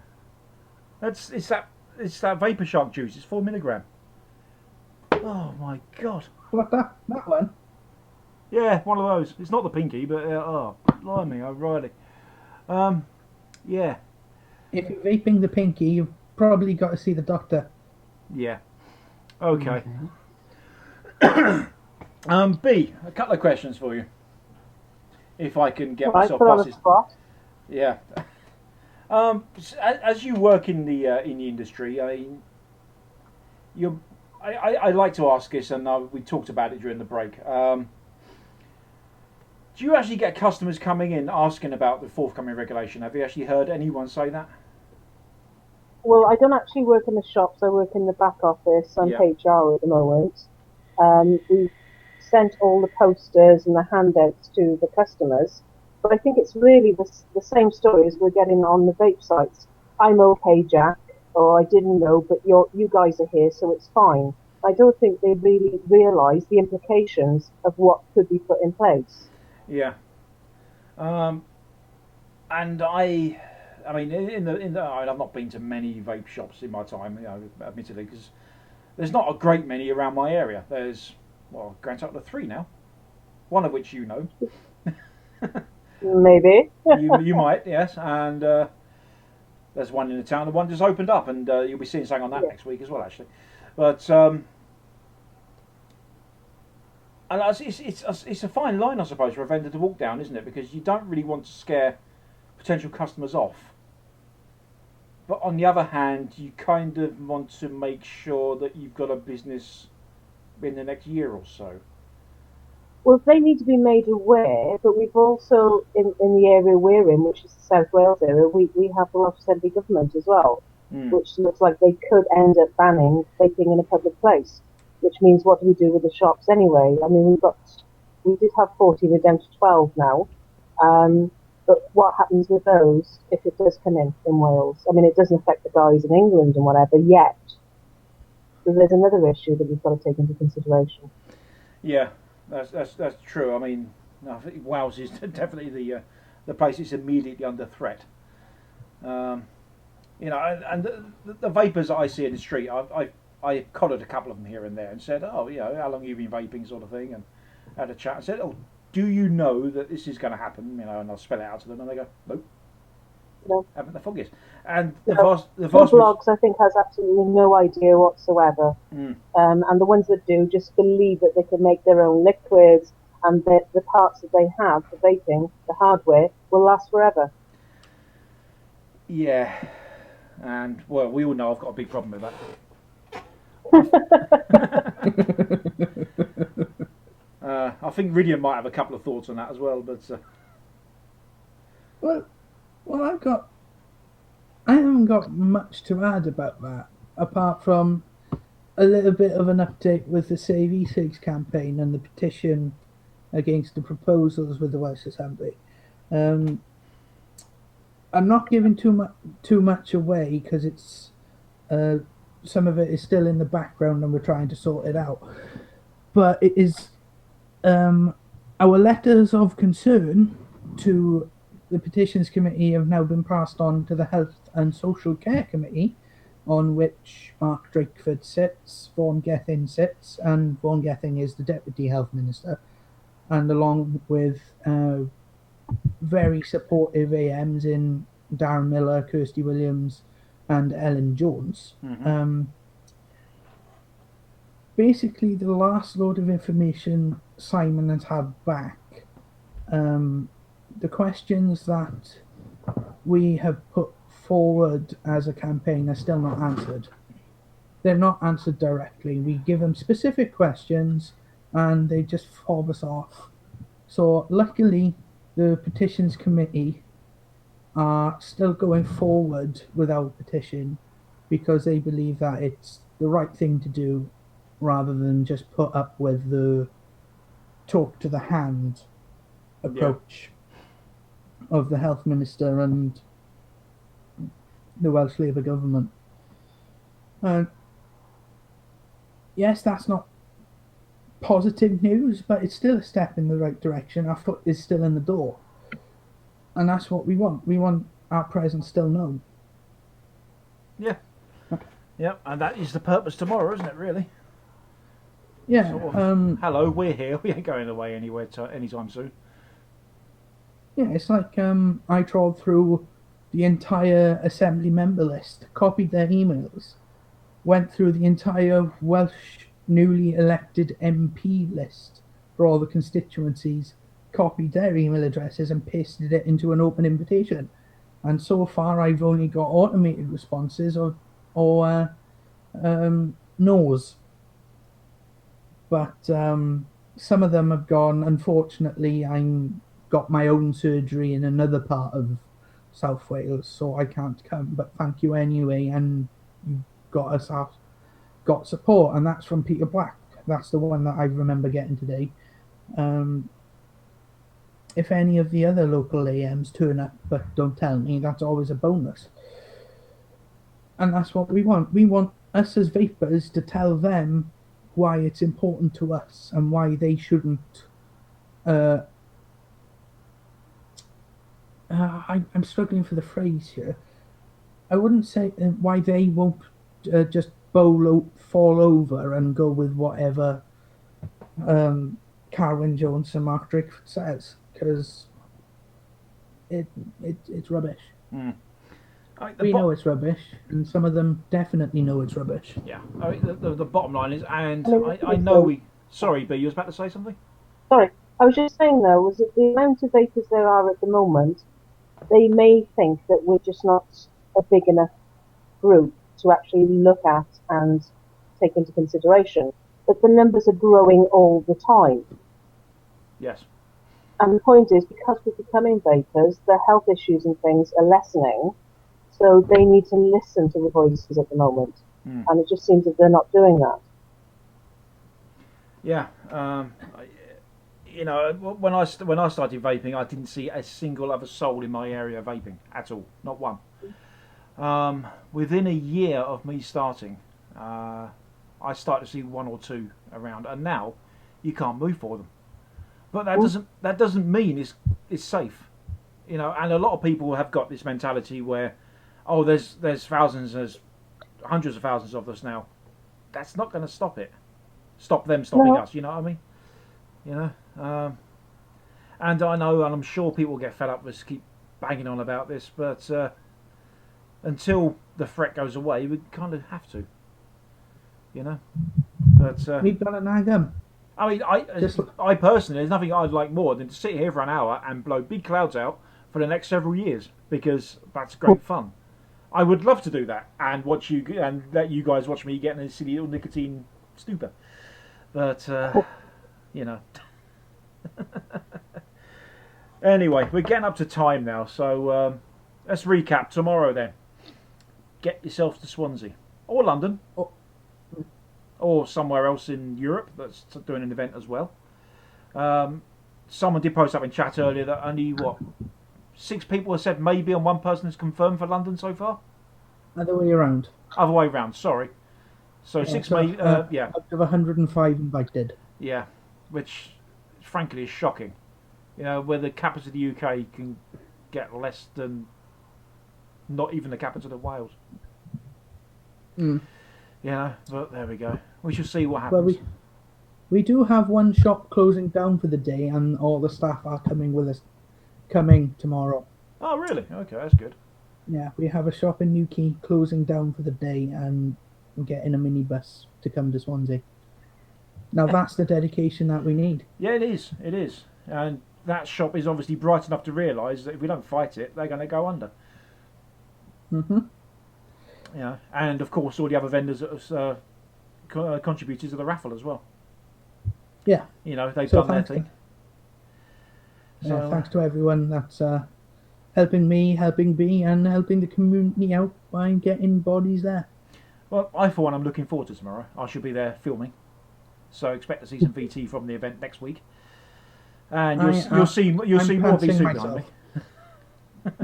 It's that Vapor Shark juice. It's 4 milligram. Oh my God. What, that one? Yeah, one of those. It's not the pinky, but blimey, O'Reilly. Yeah. If you're vaping the pinky, you've probably got to see the doctor. Yeah. Okay. B, a couple of questions for you. If I can get myself past this. Yeah. As you work in the industry, I like to ask this, and we talked about it during the break. Do you actually get customers coming in asking about the forthcoming regulation? Have you actually heard anyone say that? Well, I don't actually work in the shops. I work in the back office. I'm HR at the moment. We sent all the posters and the handouts to the customers. But I think it's really the same story as we're getting on the vape sites. I'm okay, Jack, or I didn't know, but you guys are here, so it's fine. I don't think they really realise the implications of what could be put in place. Yeah. And I I mean, I've not been to many vape shops in my time, admittedly, because there's not a great many around my area. There's, well, going up to 3 now, one of which you know. Maybe. you might, yes, and there's one in the town. The one just opened up, and you'll be seeing something on that next week as well, actually. But and it's a fine line, I suppose, for a vendor to walk down, isn't it? Because you don't really want to scare potential customers off. But on the other hand, you kind of want to make sure that you've got a business in the next year or so. Well, they need to be made aware, but we've also, in the area we're in, which is the South Wales area, we have the Welsh Assembly government as well, which looks like they could end up banning vaping in a public place, which means what do we do with the shops anyway? I mean, we did have 40, we're down to 12 now, but what happens with those if it does come in Wales? I mean, it doesn't affect the guys in England and whatever yet, so there's another issue that we've got to take into consideration. Yeah. That's true. I mean, I think Wales is definitely the place that's immediately under threat. And the vapors that I see in the street, I collared a couple of them here and there and said, oh, how long have you been vaping, sort of thing, and had a chat and said, oh, do you know that this is going to happen? And I'll spell it out to them, and they go, nope. No. Haven't the foggiest. And the blogs, I think, has absolutely no idea whatsoever. And the ones that do just believe that they can make their own liquids, and that the parts that they have for vaping, the hardware, will last forever. Yeah. And, well, we all know I've got a big problem with that. I think Rhydian might have a couple of thoughts on that as well, but... Well, I haven't got much to add about that, apart from a little bit of an update with the Save e-cigs campaign and the petition against the proposals with the Welsh Assembly. I'm not giving too much away because it's some of it is still in the background and we're trying to sort it out. But it is our letters of concern to the Petitions Committee have now been passed on to the Health and Social Care Committee, on which Mark Drakeford sits, Vaughan Gethin sits, and Vaughan Gethin is the Deputy Health Minister, and along with very supportive AMs in Darren Miller, Kirsty Williams, and Ellen Jones. Basically, the last load of information Simon has had back, the questions that we have put forward as a campaign are still not answered. They're not answered directly. We give them specific questions and they just fob us off. So luckily, the Petitions Committee are still going forward with our petition because they believe that it's the right thing to do rather than just put up with the talk to the hand approach of the Health Minister and the Welsh Labour government. Yes, that's not positive news, but it's still a step in the right direction. Our foot is still in the door. And that's what we want. We want our presence still known. Yeah. Yeah, and that is the purpose tomorrow, isn't it, really? Yeah. Sort of, hello, we're here. We ain't going away anywhere anytime soon. Yeah, it's like I trawled through the entire Assembly member list, copied their emails, went through the entire Welsh newly elected MP list for all the constituencies, copied their email addresses and pasted it into an open invitation. And so far I've only got automated responses or no's. But some of them have gone, unfortunately, I'm got my own surgery in another part of South Wales, so I can't come, but thank you anyway, and you got support, and that's from Peter Black. That's the one that I remember getting today. If any of the other local AMs turn up but don't tell me, that's always a bonus. And that's what we want. We want us as vapers to tell them why it's important to us and why they shouldn't I'm struggling for the phrase here. I wouldn't say why they won't just fall over and go with whatever Carwyn Jones and Mark Drakeford says, because it's rubbish. We know it's rubbish, and some of them definitely know it's rubbish. Yeah, I mean, the bottom line is, and I know we. Sorry, B, you was about to say something? Sorry, I was just saying though, was that the amount of vapors there are at the moment, they may think that we're just not a big enough group to actually look at and take into consideration. But the numbers are growing all the time. Yes. And the point is, because we're becoming vapors, the health issues and things are lessening, so they need to listen to the voices at the moment. And it just seems that they're not doing that. Yeah, you know, when I started vaping, I didn't see a single other soul in my area vaping at all, not one. Within a year of me starting, I started to see one or two around, and now you can't move for them. But that doesn't mean it's safe, you know. And a lot of people have got this mentality where, oh, there's thousands, there's hundreds of thousands of us now. That's not going to stop it. Stop them stopping us. You know what I mean? You know. And I know, and I'm sure people get fed up with us keep banging on about this, but until the threat goes away, we kind of have to. You know. But we've got to nag them. I mean, I personally, there's nothing I'd like more than to sit here for an hour and blow big clouds out for the next several years, because that's great fun. I would love to do that and watch you and let you guys watch me get in a silly little nicotine stupor. But you know. Anyway, we're getting up to time now, so let's recap tomorrow then. Get yourself to Swansea or London. Or somewhere else in Europe that's doing an event as well. Someone did post up in chat earlier that only, 6 people have said maybe, and 1 person has confirmed for London so far? Other way around. Other way around, sorry. So 6 may, yeah. Out of 105 invited. Yeah, which frankly is shocking. You know, where the capital of the UK can get less than not even the capital of Wales. Yeah, but there we go. We shall see what happens. Well, we do have one shop closing down for the day, and all the staff are coming with us. Coming tomorrow. Oh, really? Okay, that's good. Yeah, we have a shop in Newquay closing down for the day, and getting a minibus to come to Swansea. Now that's the dedication that we need. Yeah, it is. It is, and that shop is obviously bright enough to realise that if we don't fight it, they're going to go under. Yeah, and of course all the other vendors that have contributed to the raffle as well. Yeah. You know, they've done their thing. So, thanks to everyone that's helping me, helping B, and helping the community out by getting bodies there. Well, I for one am looking forward to tomorrow. I should be there filming, so expect to see some VT from the event next week. And you'll see more VT behind me.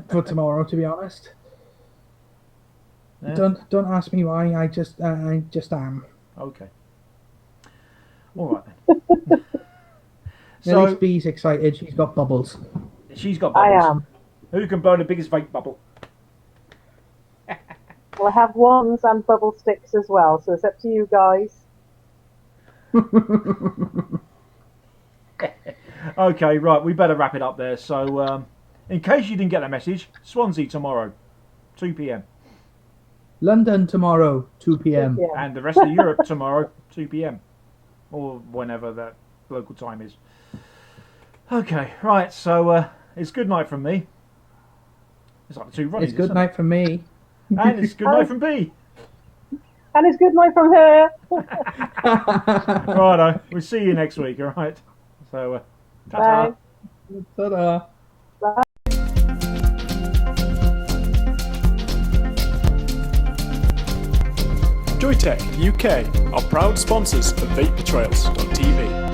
For tomorrow, to be honest. Yeah. Don't ask me why. I just am. Okay. All right then. So, at least B's excited. She's got bubbles. She's got bubbles. I am. Who can blow the biggest vape bubble? Well, I have wands and bubble sticks as well, so it's up to you guys. Okay, right. We better wrap it up there. So, in case you didn't get that message, Swansea tomorrow, 2 p.m. London tomorrow, 2 p.m. And the rest of Europe tomorrow, 2 p.m. Or whenever that local time is. Okay, right, so it's good night from me. It's like the 2 Ronnies. It's good night from me. And it's good night from B. And it's good night from her. Righto, we'll see you next week, alright? So, ta-ta. Bye. Ta-da. Bye. Joytech UK are proud sponsors of VapeTrails.tv.